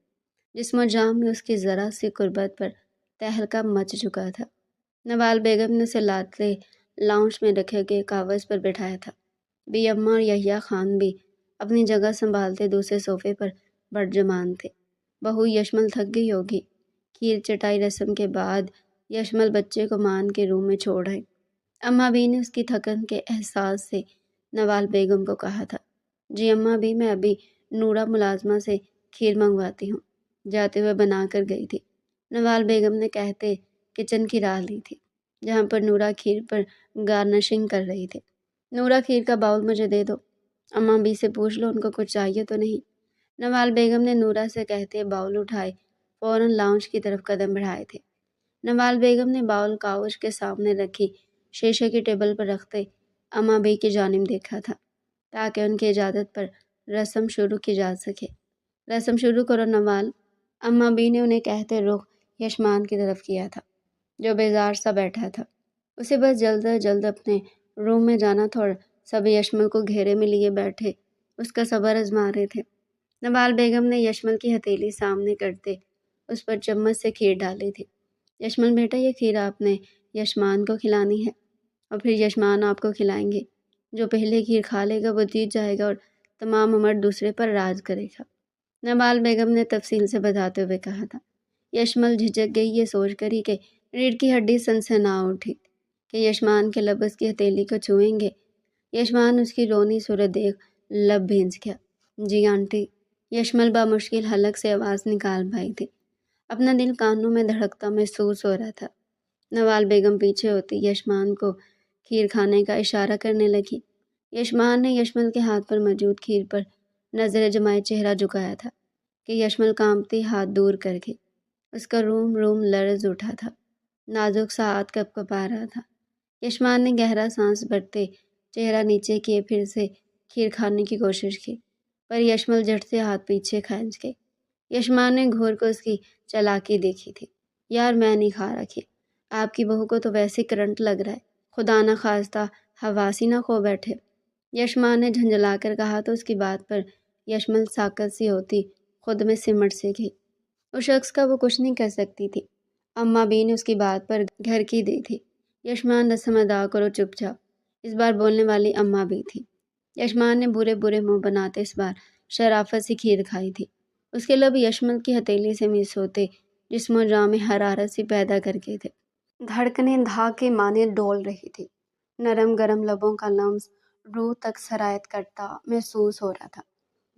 جسم و جان میں اس کی ذرا سی قربت پر تہلکہ مچ چکا تھا۔ نوال بیگم نے اسے لاتے لاؤنج میں رکھے گئے کاغذ پر بٹھایا تھا۔ بی اماں اور یحییٰ خان بھی اپنی جگہ سنبھالتے دوسرے صوفے پر برجمان تھے۔ بہو یشمل تھک گئی ہوگی۔ کھیر چٹائی رسم کے بعد یشمل بچے کو مان کے روم میں چھوڑ آئی۔ اماں بھی نے اس کی تھکن کے احساس سے نوال بیگم کو کہا تھا، جی اماں بھی، میں ابھی نورا ملازمہ سے کھیر منگواتی ہوں، جاتے ہوئے بنا کر گئی تھی۔ نوال بیگم نے کہتے کچن کی راہ لی تھی، جہاں پر نورا کھیر پر گارنشنگ کر رہی تھی۔ نورا کھیر کا باؤل مجھے دے دو، اماں بھی سے پوچھ لو ان کو کچھ چاہیے تو نہیں۔ نوال بیگم نے نورا سے کہتے باؤل اٹھائے فوراً لاؤنج کی طرف قدم بڑھائے تھے۔ نوال بیگم نے باؤل کاؤچ کے سامنے رکھی شیشے کی ٹیبل پر رکھتے اماں بی کی جانب دیکھا تھا، تاکہ ان کی اجازت پر رسم شروع کی جا سکے۔ رسم شروع کرو نوال، اماں بی نے انہیں کہتے رخ یشمان کی طرف کیا تھا، جو بیزار سا بیٹھا تھا۔ اسے بس جلد از جلد اپنے روم میں جانا تھا اور سب یشمل کو گھیرے میں لیے بیٹھے اس کا صبر آزما رہے تھے۔ نوال بیگم نے یشمل کی ہتھیلی سامنے کرتے اس پر چمچ سے کھیر ڈالی تھی۔ یشمل بیٹا، یہ کھیر آپ نے یشمان کو کھلانی ہے اور پھر یشمان آپ کو کھلائیں گے۔ جو پہلے کھیر کھا لے گا وہ جیت جائے گا اور تمام عمر دوسرے پر راج کرے گا، نوال بیگم نے تفصیل سے بتاتے ہوئے کہا تھا۔ یشمل جھجک گئی، یہ سوچ کر ہی کہ ریڑھ کی ہڈی سنسنا اٹھی کہ یشمان کے لب اس کی ہتھیلی کو چھوئیں گے۔ یشمان اس کی رونی صورت دیکھ لب بھینج گیا۔ جی آنٹی، یشمل بامشکل حلق سے آواز نکال پائی تھی۔ اپنا دل کانوں میں دھڑکتا محسوس ہو رہا تھا۔ نوال بیگم پیچھے ہوتی یشمان کو کھیر کھانے کا اشارہ کرنے لگی۔ یشمان نے یشمل کے ہاتھ پر موجود کھیر پر نظر جمائے چہرہ جھکایا تھا کہ یشمل کانپتی ہاتھ دور کر کے اس کا روم روم لرز اٹھا تھا، نازک سا ہاتھ کپ کپا رہا تھا۔ یشمان نے گہرا سانس بھرتے چہرہ نیچے کیے پھر سے کھیر کھانے کی کوشش کی، پر یشمل جھٹ سے ہاتھ پیچھے کھینچ گئی۔ یشمان نے گھور کو اس کی چالاکی دیکھی تھی۔ یار میں نہیں کھا رہا کھیر، آپ کی بہو کو تو ویسے کرنٹ لگ رہا ہے، خدا نہ خواستہ حواسی نہ کھو بیٹھے۔ یشمان نے جھنجھلا کر کہا تو اس کی بات پر یشمل ساکت سی ہوتی خود میں سمٹ سے گئی۔ اس شخص کا وہ کچھ نہیں کر سکتی تھی۔ اماں بھی نے اس کی بات پر گھر کی دی تھی۔ یشمان رسم ادا کرو چپ چاپ، اس بار بولنے والی اماں بھی تھی۔ یشمان نے برے برے منہ بناتے اس بار شرافت سے کھیر کھائی تھی۔ اس کے لب یشمل کی ہتھیلی سے مس ہوتے جسم و جاں میں حرارت سی پیدا کر کے تھے۔ دھڑکنیں دھاگ کے مانند ڈول رہی تھی۔ نرم گرم لبوں کا لمس روح تک سرایت کرتا محسوس ہو رہا تھا۔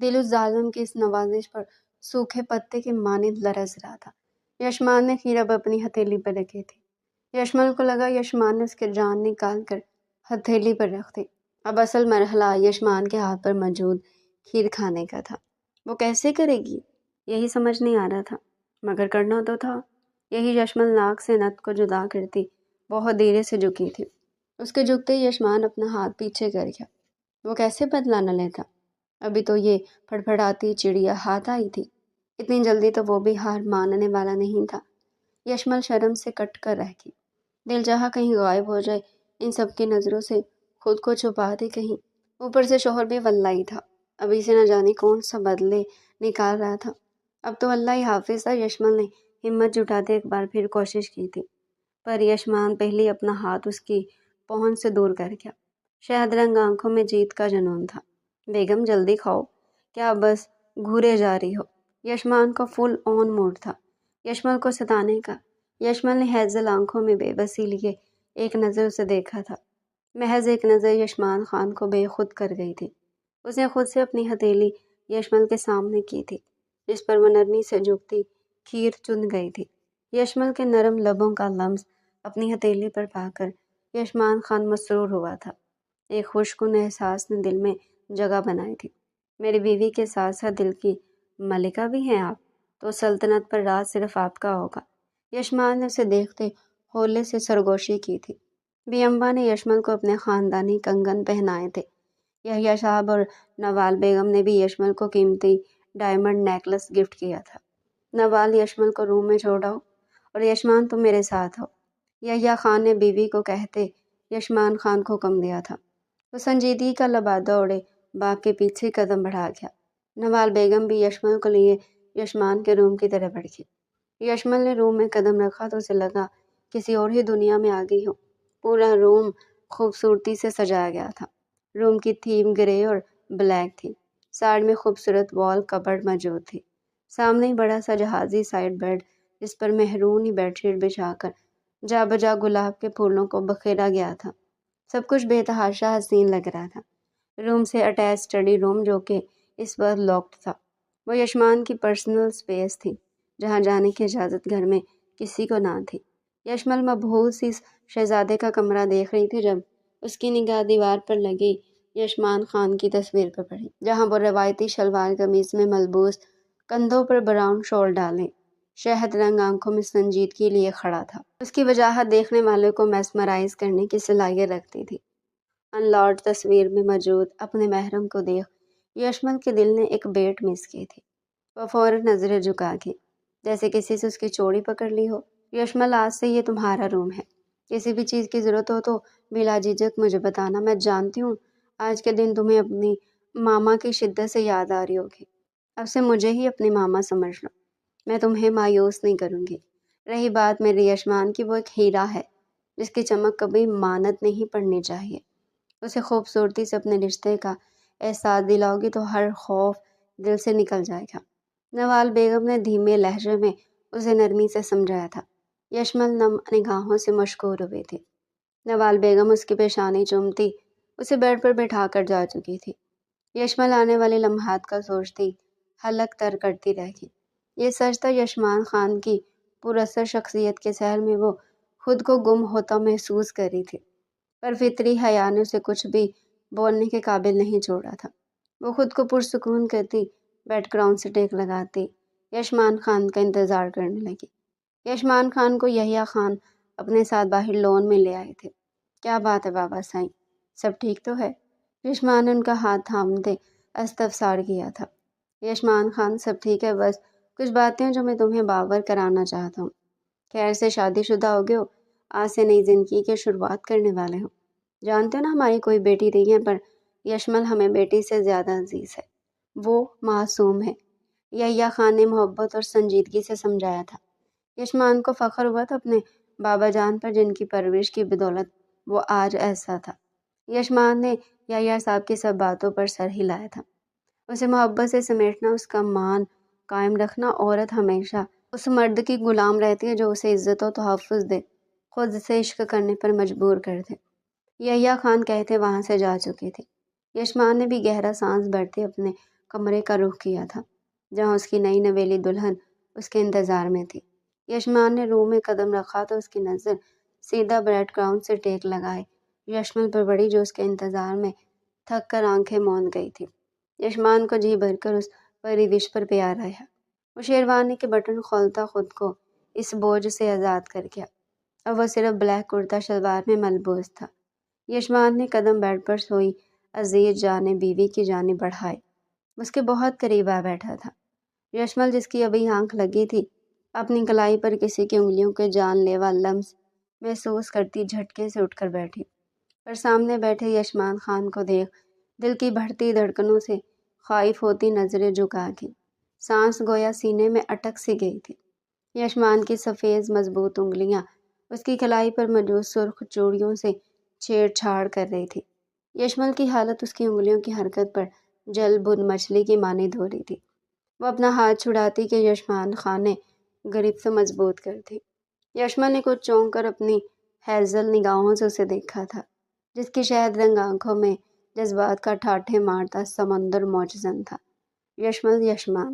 دل اس ظالم کی اس نوازش پر سوکھے پتے کے مانند لرز رہا تھا۔ یشمان نے کھیر اب اپنی ہتھیلی پر رکھی تھی۔ یشمل کو لگا یشمان نے اس کے جان نکال کر ہتھیلی پر رکھ دی۔ اب اصل مرحلہ یشمان کے ہاتھ پر موجود کھیر کھانے کا تھا۔ وہ کیسے کرے گی یہی سمجھ نہیں آ رہا تھا، مگر کرنا تو تھا۔ یہی یشمل ناک سے نت کو جدا کرتی بہت دھیرے سے جھکی تھی۔ اس کے جھکتے یشمان اپنا ہاتھ پیچھے کر گیا۔ وہ کیسے بدلا نہ لیتا؟ ابھی تو یہ پھڑپھڑاتی چڑیا ہاتھ آئی تھی، اتنی جلدی تو وہ بھی ہار ماننے والا نہیں تھا۔ یشمل شرم سے کٹ کر رہ گئی۔ دل چاہا کہیں غائب ہو جائے، ان سب کی نظروں سے خود کو چھپا دے کہیں۔ اوپر سے شوہر بھی واللہ ہی تھا، ابھی سے نہ جانے کون سا بدلے نکال رہا تھا۔ اب تو اللہ ہی حافظ تھا۔ یشمل نے ہمت جٹاتے ایک بار پھر کوشش کی تھی، پر یشمان پہلے اپنا ہاتھ اس کی پہنچ سے دور کر گیا۔ شہد رنگ آنکھوں میں جیت کا جنون تھا۔ بیگم جلدی کھاؤ، کیا بس گھورے جا رہی ہو؟ یشمان کا فل آن موڈ تھا یشمل کو ستانے کا۔ یشمل نے ہیزل آنکھوں میں بے بسی لیے ایک نظر اسے دیکھا تھا۔ محض ایک نظر یشمان خان کو بے خود کر گئی تھی۔ اس نے خود سے اپنی ہتھیلی یشمل کے سامنے کی تھی، جس پر وہ نرمی سے جھکتی کھیر چن گئی تھی۔ یشمل کے نرم لبوں کا لمس اپنی ہتھیلی پر پا کر یشمان خان مسرور ہوا تھا۔ ایک خوشکن احساس نے دل میں جگہ بنائی تھی۔ میری بیوی کے ساتھ ساتھ دل کی ملکہ بھی ہیں آپ، تو سلطنت پر راج صرف آپ کا ہوگا۔ یشمان نے اسے دیکھتے ہولے سے سرگوشی کی تھی۔ بیمبا نے یشمل کو اپنے خاندانی کنگن پہنائے تھے۔ یحییٰ صاحب اور نوال بیگم نے بھی یشمل کو قیمتی ڈائمنڈ نیکلس گفٹ کیا تھا۔ نوال، یشمل کو روم میں چھوڑ آؤ اور یشمان تم میرے ساتھ ہو، یحییٰ خان نے بیوی کو کہتے یشمان خان کو حکم دیا تھا۔ وہ سنجیدگی کا لبادہ اوڑھے باپ کے پیچھے قدم بڑھا گیا۔ نوال بیگم بھی یشمل کو لیے یشمان کے روم کی طرف بڑھی۔ یشمل نے روم میں قدم رکھا تو اسے لگا کسی اور ہی دنیا میں آ گئی ہو۔ پورا روم خوبصورتی سے سجایا گیا تھا۔ روم کی تھیم گرے اور بلیک تھی۔ سائڈ میں خوبصورت وال کبرڈ موجود تھی۔ سامنے ہی بڑا سا جہازی سائڈ بیڈ، جس پر مہرونی بیڈ شیٹ بچھا کر جا بجا گلاب کے پھولوں کو بکھیرا گیا تھا۔ سب کچھ بے تحاشا حسین لگ رہا تھا۔ روم سے اٹیچ اسٹڈی روم، جو کہ اس وقت لاکڈ تھا، وہ یشمان کی پرسنل سپیس تھی، جہاں جانے کی اجازت گھر میں کسی کو نہ تھی۔ یشمل مبہوت سی شہزادے کا کمرہ دیکھ رہی تھی جب اس کی نگاہ دیوار پر لگی یشمان خان کی تصویر پر پڑی، جہاں وہ روایتی شلوار قمیض میں ملبوس، کندھوں پر براؤن شال ڈالے، شہد رنگ آنکھوں میں سنجیدگی لیے کھڑا تھا۔ اس کی وجاہت دیکھنے والوں کو میسمرائز کرنے کی صلاحیت رکھتی تھی۔ انلارڈ تصویر میں موجود اپنے محرم کو دیکھ یشمل کے دل نے ایک بیٹ مس کی تھی۔ وہ فوراً نظریں جھکا کے جیسے کسی سے اس کی چوڑی پکڑ لی ہو۔ یشمل، آج سے یہ تمہارا روم ہے، کسی بھی چیز کی ضرورت ہو تو بلا جھجک مجھے بتانا۔ میں جانتی ہوں آج کے دن تمہیں اپنی ماما کی شدت سے یاد آ رہی ہوگی، اب سے مجھے ہی اپنی ماما سمجھ لو، میں تمہیں مایوس نہیں کروں گی۔ رہی بات میری یشمان کی، وہ ایک ہیرا ہے جس کی چمک کبھی مانت نہیں پڑنی چاہیے۔ اسے خوبصورتی سے اپنے رشتے کا احساس دلاؤ گی تو ہر خوف دل سے نکل جائے گا۔ نوال بیگم نے دھیمے لہجے میں اسے نرمی سے سمجھایا تھا۔ یشمل نم نگاہوں سے مشکور ہوئے تھے۔ نوال بیگم اس کی پیشانی چومتی اسے بیڈ پر بٹھا کر جا چکی تھی۔ یشمل آنے والے لمحات کا سوچتی حلق تر کرتی رہ گئی۔ یہ سچ تھا، یشمان خان کی پراثر شخصیت کے سحر میں وہ خود کو گم ہوتا محسوس کر رہی تھی، پر فطری حیا نے اسے کچھ بھی بولنے کے قابل نہیں چھوڑا تھا۔ وہ خود کو پرسکون کرتی بیڈ گراؤنڈ سے ٹیک لگاتی یشمان خان کا انتظار کرنے لگی۔ یشمان خان کو یحییٰ خان اپنے ساتھ باہر لون میں لے آئے تھے۔ کیا بات ہے بابا سائیں، سب ٹھیک تو ہے؟ یشمان نے ان کا ہاتھ تھامتے استفسار کیا تھا۔ یشمان خان سب ٹھیک ہے، بس کچھ باتیں جو میں تمہیں باور کرانا چاہتا ہوں۔ خیر سے شادی شدہ ہو گئے ہو، آج سے نئی زندگی کی شروعات کرنے والے ہو۔ جانتے ہو نا ہماری کوئی بیٹی نہیں ہے، پر یشمل ہمیں بیٹی سے زیادہ عزیز ہے، وہ معصوم ہے، یحییٰ خان نے محبت اور سنجیدگی سے سمجھایا تھا۔ یشمان کو فخر ہوا تھا اپنے بابا جان پر، جن کی پرورش کی بدولت وہ آج ایسا تھا۔ یشمان نے یحییٰ صاحب کی سب باتوں پر سر ہلایا تھا۔ اسے محبت سے سمیٹنا، اس کا مان قائم رکھنا۔ عورت ہمیشہ اس مرد کی غلام رہتی ہے جو اسے عزت و تحفظ دے، خود سے عشق کرنے پر مجبور کر دے۔ یحییٰ خان کہتے وہاں سے جا چکے تھے۔ یشمان نے بھی گہرا سانس بھرتے اپنے کمرے کا رخ کیا تھا، جہاں اس کی نئی نویلی دلہن اس کے انتظار میں تھی۔ یشمان نے روم میں قدم رکھا تو اس کی نظر سیدھا بیڈ گراؤنڈ سے ٹیک لگائے یشمل پر پڑی، جو اس کے انتظار میں تھک کر آنکھیں موند گئی تھی۔ یشمان کو جی بھر کر اس پرورش پر پیار آیا۔ وہ شیروانی کے بٹن کھولتا خود کو اس بوجھ سے آزاد کر گیا۔ اب وہ صرف بلیک کرتا شلوار میں ملبوس تھا۔ یشمان نے قدم بیڈ پر سوئی عزیز جان بیوی کی جانب بڑھائے، اس کے بہت قریب آ بیٹھا تھا۔ یشمل، جس کی ابھی آنکھ لگی تھی، اپنی کلائی پر کسی کی انگلیوں کے جان لیوا لمس محسوس کرتی جھٹکے سے اٹھ کر بیٹھی، پر سامنے بیٹھے یشمان خان کو دیکھ دل کی بڑھتی دھڑکنوں سے خائف ہوتی نظریں جھکا گئی۔ سانس گویا سینے میں اٹک سی گئی تھی۔ یشمان کی سفید مضبوط انگلیاں اس کی کلائی پر موجود سرخ چوڑیوں سے چھیڑ چھاڑ کر رہی تھی۔ یشمل کی حالت اس کی انگلیوں کی حرکت پر جل بن مچھلی کی مانند ہو رہی تھی۔ وہ اپنا ہاتھ چھڑاتی کہ یشمان خان نے گرفت مضبوط کر دی۔ یشمل نے کچھ چونک کر اپنی ہیزل نگاہوں سے اسے دیکھا تھا، جس کی شہد رنگ آنکھوں میں جذبات کا ٹھاٹھے مارتا سمندر موجزن تھا۔ یشمان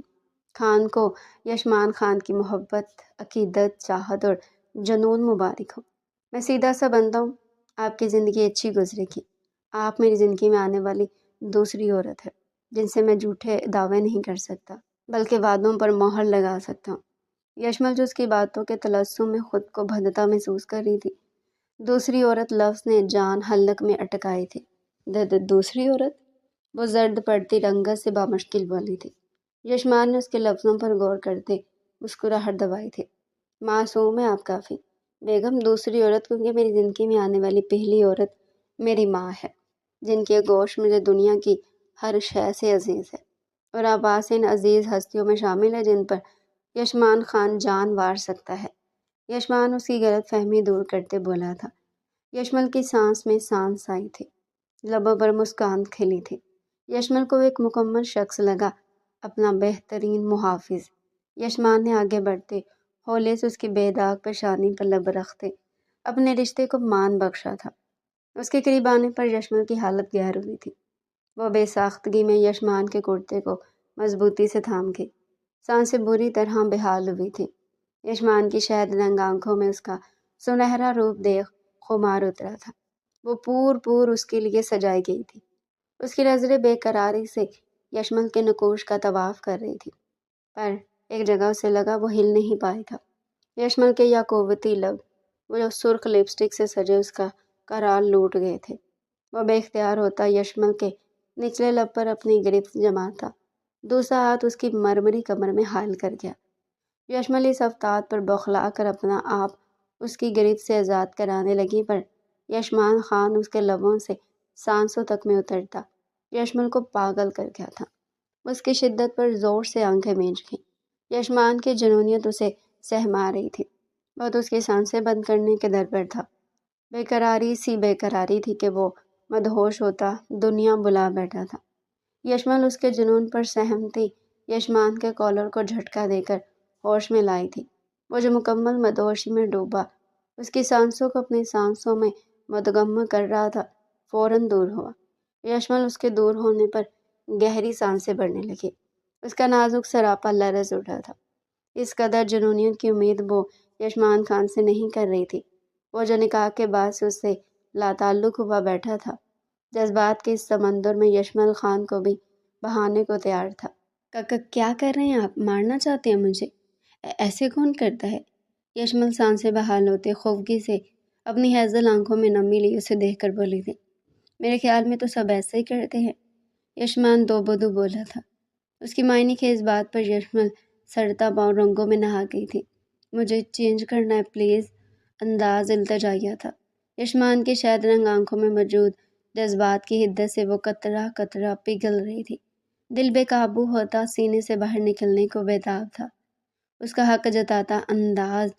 خان کو یشمان خان کی محبت، عقیدت، چاہت اور جنون مبارک ہو۔ میں سیدھا سا بندہ ہوں، آپ کی زندگی اچھی گزرے گی۔ آپ میری زندگی میں آنے والی دوسری عورت ہے، جن سے میں جھوٹے دعوے نہیں کر سکتا، بلکہ وعدوں پر مہر لگا سکتا ہوں۔ یشمل، جو اس کی باتوں کے تلسم میں خود کو بھدتا محسوس کر رہی تھی، دوسری عورت لفظ نے جان حلق میں اٹکائی تھی۔ دوسری عورت؟ وہ زرد پڑتی رنگت سے بامشکل بولی تھی۔ یشمان نے اس کے لفظوں پر غور کرتے مسکراہٹ دبائی تھی۔ معصوم ہے آپ کافی بیگم، دوسری عورت کیونکہ میری زندگی میں آنے والی پہلی عورت میری ماں ہے، جن کے گوشت مجھے دنیا کی ہر شے سے عزیز ہے، اور عباس ان عزیز ہستیوں میں شامل ہے جن پر یشمان خان جان وار سکتا ہے۔ یشمان اس کی غلط فہمی دور کرتے بولا تھا۔ یشمل کی سانس میں سانس آئی تھی، لبوں پر مسکان کھلی تھی۔ یشمل کو ایک مکمل شخص لگا، اپنا بہترین محافظ۔ یشمان نے آگے بڑھتے ہولے سے اس کی بے داغ پیشانی پر لب رکھتے اپنے رشتے کو مان بخشا تھا۔ اس کے قریب آنے پر یشمل کی حالت گہر ہوئی تھی۔ وہ بے ساختگی میں یشمان کے کرتے کو مضبوطی سے تھام گئی۔ سانسیں بری طرح بحال ہوئی تھی۔ یشمان کی شہد رنگ آنکھوں میں اس کا سنہرا روپ دیکھ خمار اترا تھا۔ وہ پور اس کے لیے سجائی گئی تھی۔ اس کی نظریں بے قراری سے یشمل کے نقوش کا طواف کر رہی تھی، پر ایک جگہ اسے لگا وہ ہل نہیں پائے گا۔ یشمل کے یاقوتی لب، وہ جو سرخ لپسٹک سے سجے اس کا قرار لوٹ گئے تھے۔ وہ بے اختیار ہوتا یشمل کے نچلے لب پر اپنی گرفت جماتا، دوسرا ہاتھ اس کی مرمری کمر میں حائل کر گیا۔ یشمل اس افتاد پر بوکھلا کر اپنا آپ اس کی گرفت سے آزاد کرانے لگی، پر یشمان خان اس کے لبوں سے سانسوں تک میں اترتا یشمل کو پاگل کر گیا تھا۔ اس کی شدت پر زور سے آنکھیں میچ گئیں۔ یشمان کی جنونیت اسے سہما رہی تھی۔ وہ تو اس کی سانسیں بند کرنے کے در پر تھا۔ بے قراری تھی کہ وہ مدہوش ہوتا دنیا بلا بیٹھا تھا۔ یشمل اس کے جنون پر سہم تھی۔ یشمان کے کالر کو جھٹکا دے کر ہوش میں لائی تھی۔ وہ جو مکمل مدہوشی میں ڈوبا اس کی سانسوں کو اپنی سانسوں میں مدغم کر رہا تھا، فوراً دور ہوا۔ یشمل اس کے دور ہونے پر گہری سانسیں بھرنے لگی۔ اس کا نازک سراپا لرز اٹھا تھا۔ اس قدر جنونیت کی امید وہ یشمان خان سے نہیں کر رہی تھی، وہ جو نکاح کے بعد سے اس سے لاتعلق ہوا بیٹھا تھا۔ جذبات کے اس سمندر میں یشمل خان کو بھی بہانے کو تیار تھا۔ کیا کر رہے ہیں آپ؟ مارنا چاہتے ہیں مجھے؟ ایسے کون کرتا ہے؟ یشمل سانسیں بحال ہوتے خوفگی سے اپنی ہیزل آنکھوں میں نمی لی اسے دیکھ کر بولی تھی۔ میرے خیال میں تو سب ایسے ہی کرتے ہیں، یشمان دو بدو بولا تھا۔ اس کی معنی خیز بات پر یشمل سڑتا پاؤں رنگوں میں نہا گئی تھی۔ مجھے چینج کرنا ہے پلیز، انداز التجائیہ تھا۔ یشمان کی شاید رنگ آنکھوں میں موجود جذبات کی حدت سے وہ قطرہ قطرہ پگھل رہی تھی۔ دل بے قابو ہوتا سینے سے باہر نکلنے کو بےتاب تھا۔ اس کا حق جتاتا انداز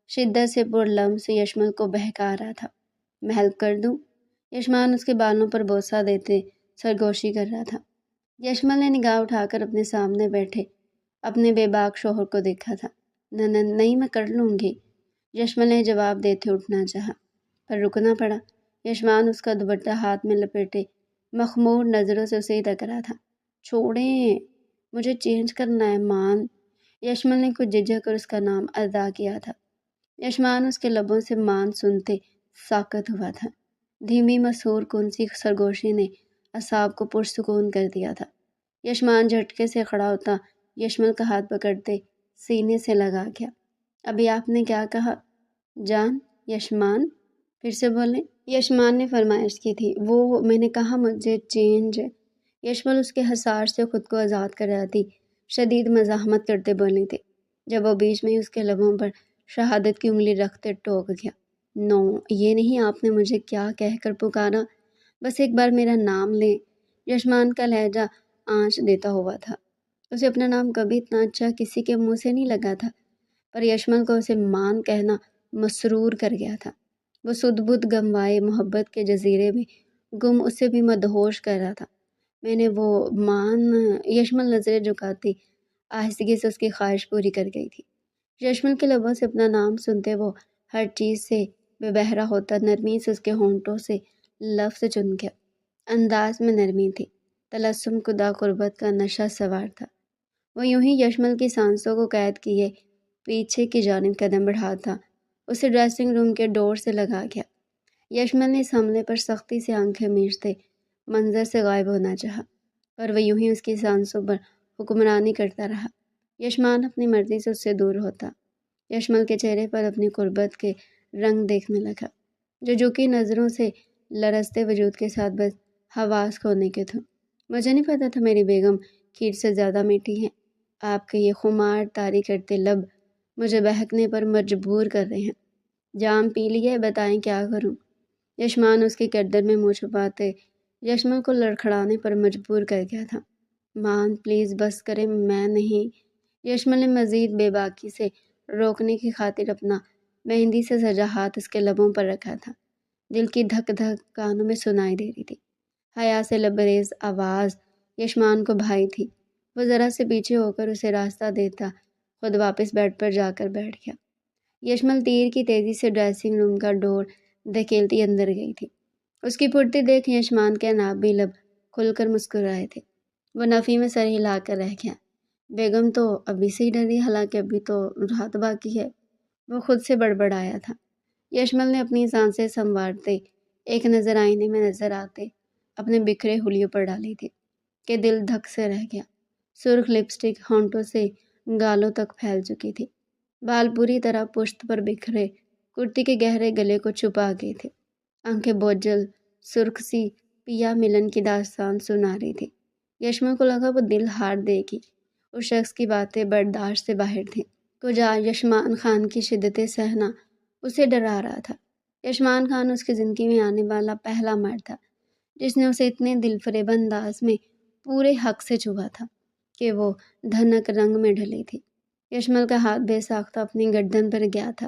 شدت سے پرلمس یشمل کو بہکا رہا تھا۔ میں ہیلپ کر دوں؟ یشمان اس کے بالوں پر بوسہ دیتے سرگوشی کر رہا تھا۔ یشمل نے نگاہ اٹھا کر اپنے سامنے بیٹھے اپنے بے باک شوہر کو دیکھا تھا۔ نہیں میں کر لوں گی، یشمل نے جواب دیتے اٹھنا چاہا، پر رکنا پڑا۔ یشمان اس کا دوپٹہ ہاتھ میں لپیٹے مخمور نظروں سے اسے ہی تک رہا تھا۔ چھوڑیں، مجھے چینج کرنا ہے مان۔ یشمل نے کچھ جھجک کر اس کا نام ادا کیا تھا۔ یشمان اس کے لبوں سے مان سنتے ساکت ہوا تھا۔ دھیمی مسحور کن سی سرگوشی نے اعصاب کو پرسکون کر دیا تھا۔ یشمان جھٹکے سے کھڑا ہوتا یشمل کا ہاتھ پکڑتے سینے سے لگا گیا۔ ابھی آپ نے کیا کہا جان؟ یشمان پھر سے بولیں۔ یشمان نے فرمائش کی تھی۔ وہ میں نے کہا مجھے چینج۔ یشمل اس کے حصار سے خود کو آزاد کر رہا تھی شدید مزاحمت کرتے بولی تھی، جب وہ بیچ میں ہی اس کے لبوں پر شہادت کی انگلی رکھتے ٹوک گیا۔ نو، یہ نہیں آپ نے مجھے کیا کہہ کر پکارا، بس ایک بار میرا نام لیں۔ یشمان کا لہجہ آنچ دیتا ہوا تھا۔ اسے اپنا نام کبھی اتنا اچھا کسی کے منہ سے نہیں لگا تھا، پر یشمل کو اسے مان کہنا مسرور کر گیا تھا۔ وہ سدھ بدھ گنوائے محبت کے جزیرے میں گم اسے بھی مدہوش کر رہا تھا۔ میں نے وہ مان، یشمل نظریں جھکاتی آہستگی سے اس کی خواہش پوری کر گئی تھی۔ یشمل کے لبوں سے اپنا نام سنتے وہ ہر چیز سے بے بہرا ہوتا نرمی سے اس کے ہونٹوں سے لفظ چن گیا۔ انداز میں نرمی تھی، تلسم کدا قربت کا نشہ سوار تھا۔ وہ یوں ہی یشمل کی سانسوں کو قید کیے پیچھے کی جانب قدم بڑھاتا اسے ڈریسنگ روم کے ڈور سے لگا گیا۔ یشمل نے اس حملے پر سختی سے آنکھیں میچتے منظر سے غائب ہونا چاہا، پر وہ یوں ہی اس کی سانسوں پر حکمرانی کرتا رہا۔ یشمان اپنی مرضی سے اس سے دور ہوتا، یشمل کے چہرے پر اپنی قربت کے رنگ دیکھنے لگا، جو جھکی نظروں سے لرزتے وجود کے ساتھ بس حواس کھونے کے تھے۔ مجھے نہیں پتا تھا میری بیگم کھیر سے زیادہ میٹھی ہے۔ آپ کے یہ خمار طاری کرتے لب مجھے بہکنے پر مجبور کر رہے ہیں۔ جام پی لیے، بتائیں کیا کروں؟ یشمان اس کی گردن میں منہ چھپاتے یشمل کو لڑکھڑانے پر مجبور کر گیا تھا۔ مان پلیز بس کریں، میں نہیں۔ یشمل نے مزید بے باکی سے روکنے کی خاطر اپنا مہندی سے سجا ہاتھ اس کے لبوں پر رکھا تھا۔ دل کی دھک دھک کانوں میں سنائی دے رہی تھی۔ حیا سے لبریز آواز یشمان کو بھائی تھی۔ وہ ذرا سے پیچھے ہو کر اسے راستہ دیتا خود واپس بیڈ پر جا کر بیٹھ گیا۔ یشمل تیر کی تیزی سے ڈریسنگ روم کا ڈور دھکیلتی اندر گئی تھی۔ اس کی پھرتی دیکھ یشمان کے نابی لب کھل کر مسکرائے تھے۔ وہ نفی میں سر ہلا کر رہ گیا۔ بیگم تو ابھی سے ہی ڈری، حالانکہ ابھی تو رات باقی ہے، وہ خود سے بڑبڑایا تھا۔ یشمل نے اپنی سانسیں سنوارتے ایک نظر آئینے میں نظر آتے اپنے بکھرے حلیوں پر ڈالی تھی کہ دل دھک سے رہ گیا۔ سرخ لپسٹک ہونٹوں سے گالوں تک پھیل چکی تھی، بال پوری طرح پشت پر بکھرے کرتی کے گہرے گلے کو چھپا گئے تھے، آنکھیں بوجھل سرخ سی پیا ملن کی داستان سنا رہی تھی۔ یشمل کو لگا وہ دل ہار دے گی، اس شخص کی باتیں برداشت سے باہر تھیں۔ کجا یشمان خان کی شدت سہنا اسے ڈرا رہا تھا۔ یشمان خان اس کی زندگی میں آنے والا پہلا مرد تھا جس نے اسے اتنے دل فریب انداز میں پورے حق سے چھوا تھا کہ وہ دھنک رنگ میں ڈھلی تھی۔ یشمل کا ہاتھ بے ساختہ اپنی گردن پر گیا تھا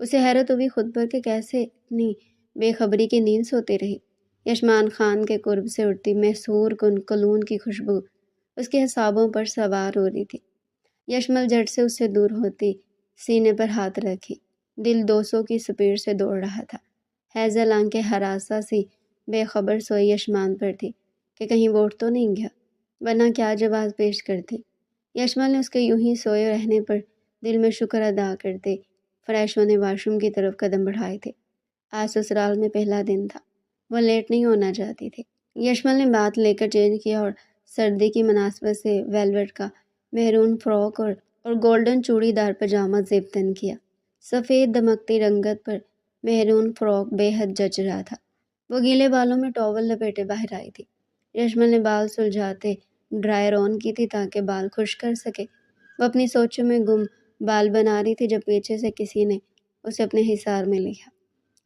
اسے حیرت ہوئی خود پر کہ کیسے اتنی بے خبری کی نیند سوتی رہی۔ یشمان خان کے قرب سے اٹھتی مسحور کن کلون کی خوشبو اس کے اعصابوں پر سوار ہو رہی تھی۔ یشمل جھٹ سے اس سے دور ہوتی سینے پر ہاتھ رکھی، دل 200 کی سپیڈ سے دوڑ رہا تھا۔ ہیزل آنکھیں ہراساں سی بے خبر سوئی یشمان پر تھی کہ کہیں وہ اٹھ تو نہیں گیا، ورنہ کیا جواز پیش کرتی۔ یشمل نے اس کے یوں ہی سوئے رہنے پر دل میں شکر ادا کرتے فریش ہونے واش روم کی طرف قدم بڑھائے تھے۔ آج سسرال میں پہلا دن تھا، وہ لیٹ نہیں ہونا چاہتی تھی۔ یشمل نے بات لے کر چینج کیا اور سردی کی مناسبت سے ویلویٹ کا میرون فراک اور گولڈن چوڑی دار پاجامہ زیب تن کیا۔ سفید دمکتی رنگت پر میرون فراک بے حد جچ رہا تھا۔ وہ گیلے بالوں میں ٹاول لپیٹے باہر آئی تھی۔ یشمل نے بال سلجھاتے ڈرائر آن کی تھی تاکہ بال خشک کر سکے۔ وہ اپنی سوچوں میں گم بال بنا رہی تھی جب پیچھے سے کسی نے اسے اپنے حصار میں لیا۔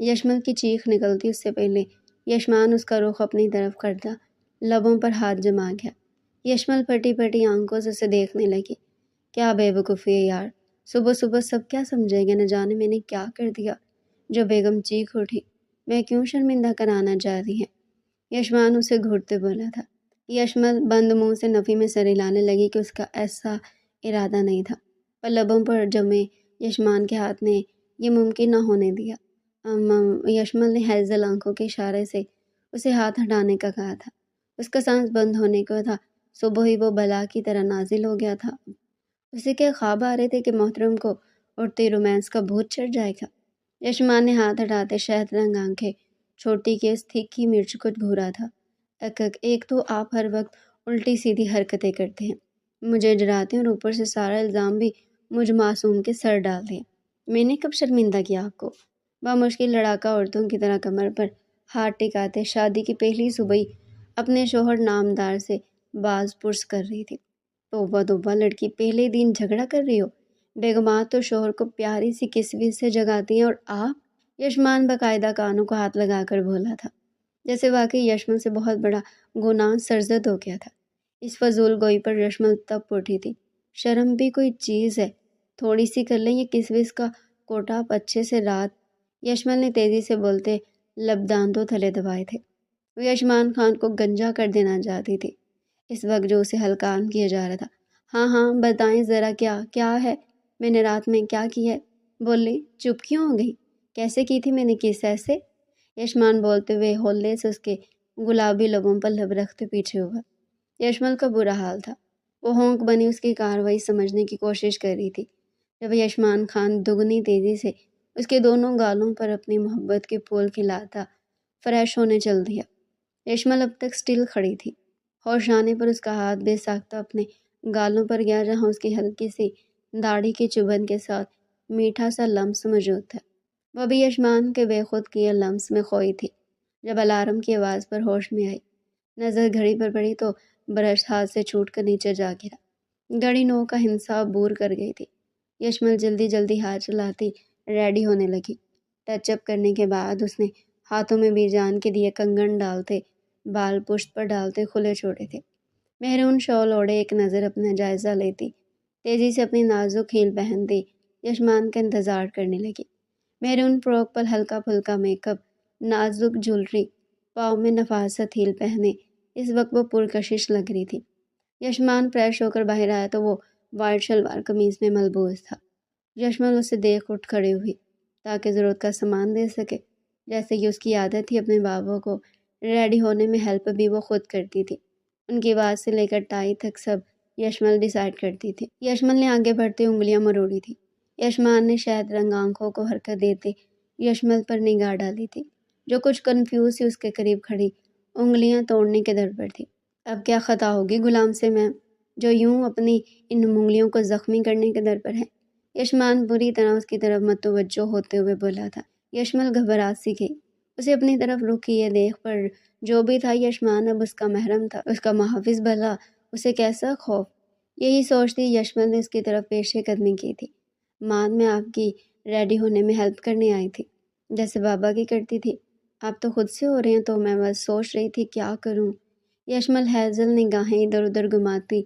یشمل کی چیخ نکلتی اس سے پہلے یشمان اس کا رخ اپنی طرف کرتا لبوں پر ہاتھ جما گیا۔ یشمل پھٹی پھٹی آنکھوں سے اسے دیکھنے لگی۔ کیا بے وقوفی ہے یار، صبح صبح سب کیا سمجھیں گے، نہ جانے میں نے کیا کر دیا جو بیگم چیخ اٹھی۔ میں کیوں شرمندہ کرانا چاہ رہی ہیں؟ یشمان اسے گھٹتے بولا تھا۔ یشمل بند منہ سے نفی میں سر ہلانے لگی کہ اس کا ایسا ارادہ نہیں تھا، پر لبوں پر جمے یشمان کے ہاتھ نے یہ ممکن نہ ہونے دیا۔ یشمل نے ہیزل آنکھوں کے اشارے سے اسے ہاتھ ہٹانے کا کہا تھا۔ اس کا سانس بند ہونے کو تھا، صبح ہی وہ بلا کی طرح نازل ہو گیا تھا۔ اسے کیا خواب آ رہے تھے کہ محترم کو اٹھتے رومانس کا بھوت چڑھ جائے گا۔ یشمان نے ہاتھ ہٹاتے شہد رنگ آنکھیں چھوٹی کی اس تھیکھی مرچ کو گھورا تھا۔ ایک تو آپ ہر وقت الٹی سیدھی حرکتیں کرتے ہیں، مجھے ڈراتے ہیں اور اوپر سے سارا الزام بھی مجھ معصوم کے سر ڈال دیا۔ میں نے کب شرمندہ کیا آپ کو؟ بامشکل لڑاکا عورتوں کی طرح کمر پر ہاتھ ٹکاتے شادی کی پہلی صبح ہی اپنے شوہر نامدار سے باز پرس کر رہی تھی۔ توبہ توبہ، لڑکی پہلے دن جھگڑا کر رہی ہو؟ بیگمات تو شوہر کو پیاری سی کسوی سے جگاتی ہیں اور آپ؟ یشمان باقاعدہ کانوں کو ہاتھ لگا کر بولا تھا، جیسے واقعی یشمل سے بہت بڑا گناہ سرزد ہو گیا تھا۔ اس فضول گوئی پر یشمل تپ اٹھی تھی۔ شرم بھی کوئی چیز ہے، تھوڑی سی کر لیں، یہ کسویز کا کوٹا آپ اچھے سے رات۔ یشمل نے تیزی سے بولتے لب دانتوں تھلے دبائے تھے۔ وہ یشمان خان کو گنجا کر دینا چاہتی تھی اس وقت جو اسے ہلکان کیا جا رہا تھا۔ ہاں ہاں بتائیں ذرا، کیا ہے؟ میں نے رات میں کیا کیا ہے؟ بولیں، چپ کیوں ہو گئی؟ کیسے کی تھی میں نے کس ایسے؟ یشمان بولتے ہوئے ہولے سے اس کے گلابی لبوں پر لب رکھتے پیچھے ہوا۔ یشمل کا برا حال تھا، وہ ہونک بنی اس کی کارروائی سمجھنے کی کوشش کر رہی تھی جب یشمان خان دگنی تیزی سے اس کے دونوں گالوں پر اپنی محبت کے پھول کھلاتا فریش ہونے چل دیا۔ یشمل اب تک سٹل کھڑی تھی، ہوش آنے پر اس کا ہاتھ بے ساختہ اپنے گالوں پر گیا جہاں اس کی ہلکی سی داڑھی کی چبھن کے ساتھ میٹھا سا لمس موجود تھا۔ وہ بھی یشمان کے بے خود کیے لمس میں کھوئی تھی۔ جب الارم کی آواز پر ہوش میں آئی، نظر گھڑی پر پڑی تو برش ہاتھ سے چھوٹ کر نیچے جا گرا۔ گھڑی 9 کا ہندسہ عبور کر گئی تھی۔ یشمل جلدی جلدی ہاتھ چلاتی ریڈی ہونے لگی۔ ٹچ اپ کرنے کے بعد اس نے ہاتھوں میں بھی جان کے دیے کنگن ڈالتے، بال پشت پر ڈالتے کھلے چھوڑے تھے۔ مہرون شال اوڑھے ایک نظر اپنا جائزہ لیتی تیزی سے اپنی نازک ہیل پہنتی یشمان کا انتظار کرنے لگی۔ مہرون فراک پر ہلکا پھلکا میک اپ، نازک جولری، پاؤں میں نفاست ہیل پہنے اس وقت وہ پرکشش لگ رہی تھی۔ یشمان فریش ہو کر باہر آیا تو وہ وائٹ شلوار قمیض میں ملبوس تھا۔ یشمل اسے دیکھ اٹھ کھڑی ہوئی تاکہ ضرورت کا سامان دے سکے، جیسے کہ اس کی عادت تھی۔ اپنے بابوں کو ریڈی ہونے میں ہیلپ بھی وہ خود کرتی تھی، ان کی آواز سے لے کر ٹائی تک سب یشمل ڈیسائیڈ کرتی تھی۔ یشمل نے آگے بڑھتے انگلیاں مروڑی تھی۔ یشمان نے شہد رنگ آنکھوں کو حرکت دیتے یشمل پر نگاہ ڈالی تھی، جو کچھ کنفیوز سی اس کے قریب کھڑی انگلیاں توڑنے کے در پر تھی۔ اب کیا خطا ہوگی غلام سے میم، جو یوں اپنی ان انگلیوں کو زخمی کرنے کے در پر ہے؟ یشمان بری طرح اس کی طرف متوجہ ہوتے ہوئے بولا تھا۔ یشمل گھبرا سی گئی، اسے اپنی طرف رخ کیے دیکھ پر جو بھی تھا یشمان اب اس کا محرم تھا، اس کا محافظ، بھلا اسے کیسا خوف؟ یہی سوچتی یشمل نے اس کی طرف پیش قدمی کی تھی۔ مان، میں آپ کی ریڈی ہونے میں ہیلپ کرنے آئی تھی، جیسے بابا کی کرتی تھی۔ آپ تو خود سے ہو رہے ہیں تو میں بس سوچ رہی تھی کیا کروں۔ یشمل ہیزل نگاہیں ادھر ادھر گھماتی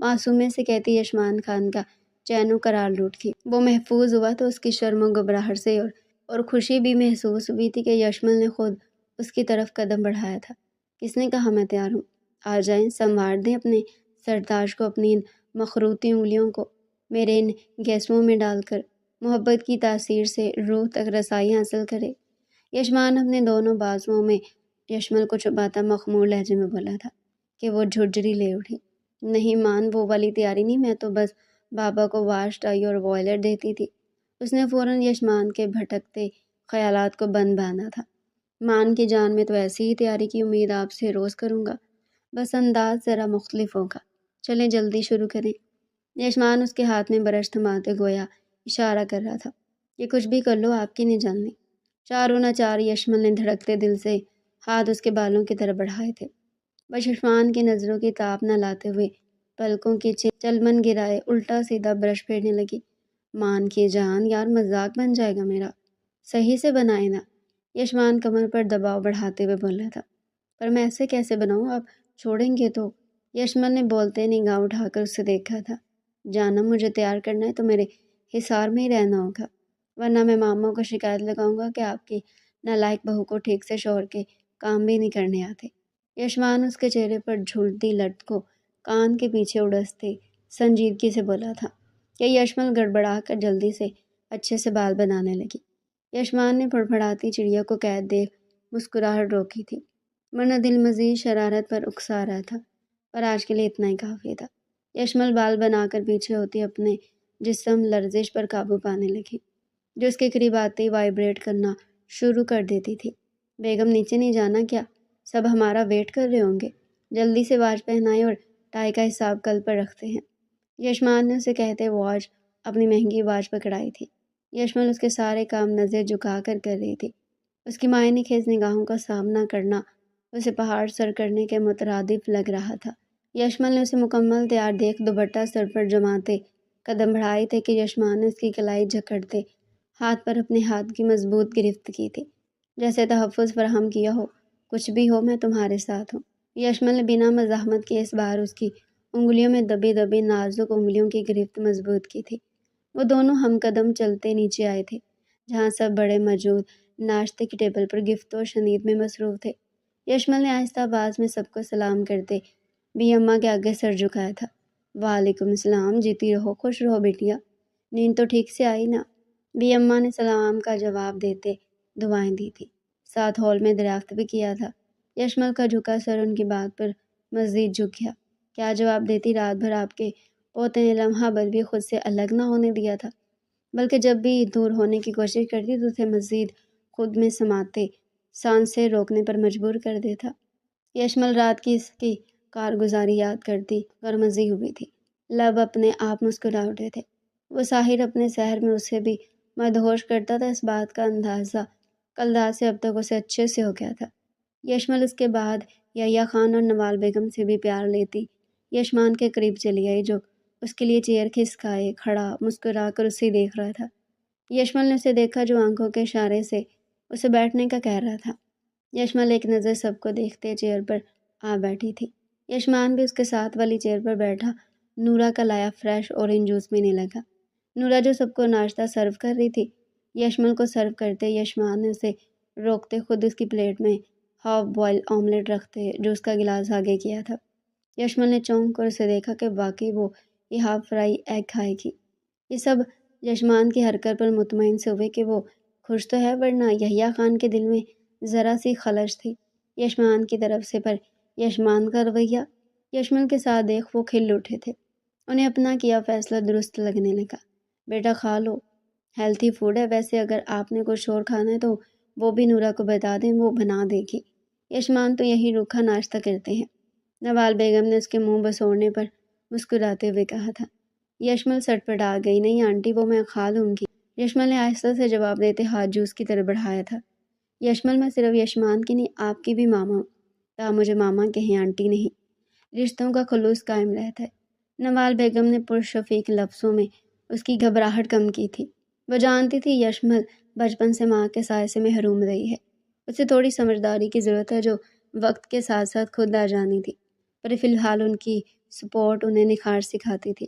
معصومیت سے کہتی یشمان خان کا چین و قرار لوٹ گئی۔ وہ محفوظ ہوا تو اس کی شرم و گھبراہٹ سے اور خوشی بھی محسوس ہوئی تھی کہ یشمل نے خود اس کی طرف قدم بڑھایا تھا۔ کس نے کہا میں تیار ہوں، آ جائیں، سنوار دیں اپنے سرتاج کو، اپنی ان مخروطی انگلیوں کو میرے ان گیسوؤں میں ڈال کر محبت کی تاثیر سے روح تک رسائی حاصل کرے۔ یشمان اپنے دونوں بازوؤں میں یشمل کو چھپاتا مخمور لہجے میں بولا تھا کہ وہ جھرجھری لے اٹھی۔ نہیں مان، وہ والی تیاری نہیں، میں تو بس بابا کو واش ٹائی اور وائلٹ دیتی تھی۔ اس نے فوراً یشمان کے بھٹکتے خیالات کو بند باندھا تھا۔ مان کی جان میں تو ایسی ہی تیاری کی امید آپ سے روز کروں گا، بس انداز ذرا مختلف ہوگا۔ چلیں جلدی شروع کریں۔ یشمان اس کے ہاتھ میں برش تھماتے گویا اشارہ کر رہا تھا کہ کچھ بھی کر لو آپ کی نہیں جلنی۔ چاروں نہ چار یشمل نے دھڑکتے دل سے ہاتھ اس کے بالوں کی طرف بڑھائے تھے، بس یشمان کی نظروں کی تاب نہ لاتے ہوئے پلکوں کی چلمن گرائے الٹا سیدھا برش پھیرنے لگی۔ مان کی جان، یار مذاق بن جائے گا میرا، صحیح سے بنائے نا۔ یشمان کمر پر دباؤ بڑھاتے ہوئے بول رہا تھا۔ پر میں ایسے کیسے بناؤں، آپ چھوڑیں گے تو؟ یشمل نے بولتے نگاہ اٹھا کر اسے دیکھا تھا۔ جانم، مجھے تیار کرنا ہے تو میرے حصار میں ہی رہنا ہوگا، ورنہ میں ماموں کو شکایت لگاؤں گا کہ آپ کی نالائق بہو کو ٹھیک سے شوہر کے کام بھی نہیں کرنے آتے۔ یشمان اس کے چہرے پر جھولتی لٹ کو کان کے پیچھے اڑستے سنجیدگی سے بولا تھا کہ یشمل گڑبڑا کر جلدی سے اچھے سے بال بنانے لگی۔ یشمان نے پھڑپھڑاتی چڑیا کو قید دیکھ مسکراہٹ روکی تھی، ورنہ دل مزید شرارت پر اکسا رہا تھا، پر آج کے لیے اتنا ہی کافی تھا۔ یشمل بال بنا کر پیچھے ہوتی اپنے جسم لرزش پر قابو پانے لگی، جو اس کے قریب آتے ہی وائبریٹ کرنا شروع کر دیتی تھی۔ بیگم نیچے نہیں جانا کیا؟ سب ہمارا ویٹ کر رہے ہوں گے، جلدی سے واچ پہنائے اور ٹائی کا حساب کل پر رکھتے ہیں۔ یشمان نے اسے کہتے واچ اپنی مہنگی واچ پکڑائی تھی۔ یشمل اس کے سارے کام نظر جھکا کر رہی تھی۔ اس کی معنی خیز نگاہوں کا سامنا کرنا اسے پہاڑ سر کرنے کے مترادف لگ رہا تھا۔ یشمل نے اسے مکمل تیار دیکھ دوپٹہ سر پر جماتے قدم بڑھائے تھے کہ یشمان نے اس کی کلائی جکڑتے ہاتھ پر اپنے ہاتھ کی مضبوط گرفت کی تھی، جیسے تحفظ فراہم کیا ہو، کچھ بھی ہو میں تمہارے ساتھ ہوں۔ یشمل نے بنا مزاحمت کے اس بار اس کی انگلیوں میں دبی دبی نازک انگلیوں کی گرفت مضبوط کی تھی۔ وہ دونوں ہم قدم چلتے نیچے آئے تھے، جہاں سب بڑے موجود ناشتے کی ٹیبل پر گفت و شنید میں مصروف تھے۔ یشمل نے آہستہ آواز میں سب کو سلام کرتے بھی اماں کے آگے سر جھکایا تھا۔ وعلیکم السلام، جیتی رہو، خوش رہو بیٹیا، نیند تو ٹھیک سے آئی نا؟ بھی اماں نے سلام کا جواب دیتے دعائیں دی تھی، ساتھ ہال میں دریافت بھی کیا تھا۔ یشمل کا جھکا سر ان کی بات پر مزید جھک گیا۔ کیا جواب دیتی؟ رات بھر آپ کے پوتے نے لمحہ بھر بھی خود سے الگ نہ ہونے دیا تھا، بلکہ جب بھی دور ہونے کی کوشش کرتی تو اسے مزید خود میں سماتے سانسیں روکنے پر مجبور کر دیتا۔ یشمل رات کی اس کی کارگزاری یاد کرتی غرمزی ہوئی تھی، لب اپنے آپ مسکرا اٹھے تھے۔ وہ ساحر اپنے سحر میں اسے بھی مدہوش کرتا تھا، اس بات کا اندازہ کل رات سے اب تک اسے اچھے سے ہو گیا تھا۔ یشمل اس کے بعد یحییٰ خان اور نوال بیگم سے بھی پیار لیتی یشمان کے قریب چلی آئی، جو اس کے لیے چیئر کھسکائے کھڑا مسکرا کر اسے دیکھ رہا تھا۔ یشمل نے اسے دیکھا جو آنکھوں کے اشارے سے اسے بیٹھنے کا کہہ رہا تھا۔ یشمل ایک نظر سب کو دیکھتے چیئر پر آ بیٹھی تھی۔ یشمان بھی اس کے ساتھ والی چیئر پر بیٹھا نورا کا لایا فریش اورنج جوس پینے لگا۔ نورا جو سب کو ناشتہ سرو کر رہی تھی، یشمل کو سرو کرتے یشمان نے اسے روکتے خود اس کی پلیٹ میں ہاف بوائل آملیٹ رکھتے جوس کا گلاس آگے کیا تھا۔ یشمل نے چونک کر اسے دیکھا کہ واقعی وہ یہ ہاف فرائی ایگ کھائے گی۔ یہ سب یشمان کی حرکت پر مطمئن سے ہوئے کہ وہ خوش تو ہے، ورنہ یحییٰ خان کے دل میں ذرا سی خلش تھی یشمان کی طرف سے، پر یشمان کا رویہ یشمل کے ساتھ دیکھ وہ کھل اٹھے تھے۔ انہیں اپنا کیا فیصلہ درست لگنے لگا۔ بیٹا کھا لو، ہیلتھی فوڈ ہے، ویسے اگر آپ نے کچھ اور کھانا ہے تو وہ بھی نورا کو بتا دیں، وہ بنا دے گی۔ یشمان تو یہی روکھا ناشتہ کرتے ہیں، نوال بیگم نے اس کے منہ بسوڑنے پر مسکراتے ہوئے کہا تھا۔ یشمل سٹ پٹ آ گئی، نہیں آنٹی وہ میں کھا لوں گی، یشمل نے آہستہ سے جواب دیتے ہاتھ جوس کی طرف بڑھایا تھا۔ یشمل میں صرف یشمان کی نہیں آپ کی بھی ماما ہوں، تا مجھے ماما کہیں آنٹی نہیں، رشتوں کا خلوص قائم رہتا ہے۔ نوال بیگم نے پرشفیق لفظوں میں اس کی گھبراہٹ کم کی تھی۔ وہ جانتی تھی یشمل بچپن سے ماں کے سائے سے محروم رہی ہے، اسے تھوڑی سمجھداری کی ضرورت ہے جو وقت کے ساتھ ساتھ خود آ جانی تھی، پر فی الحال ان کی سپورٹ انہیں نکھار سکھاتی تھی۔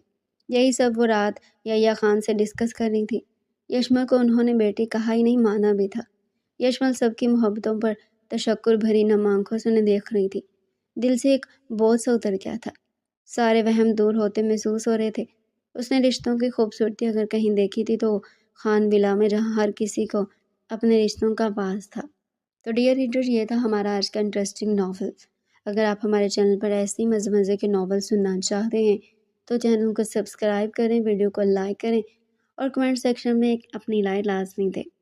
یہی سب وہ رات یحییٰ خان سے ڈسکس کر رہی تھی۔ یشمل کو انہوں نے بیٹی کہا ہی نہیں، مانا بھی تھا۔ یشمل سب کی محبتوں پر تشکر بھری نم آنکھوں سے انہیں دیکھ رہی تھی۔ دل سے ایک بوجھ سا اتر گیا تھا، سارے وہم دور ہوتے محسوس ہو رہے تھے۔ اس نے رشتوں کی خوبصورتی اگر کہیں دیکھی تھی تو خان ولا میں، جہاں ہر کسی کو اپنے رشتوں کا پاس تھا۔ تو ڈیئر ریڈر، یہ تھا ہمارا آج کا انٹرسٹنگ ناول۔ اگر آپ ہمارے چینل پر ایسی مزے مزے کے ناول سننا چاہتے ہیں تو چینل کو سبسکرائب کریں، ویڈیو کو لائک کریں اور کمنٹ سیکشن میں اپنی رائے لازمی دیں۔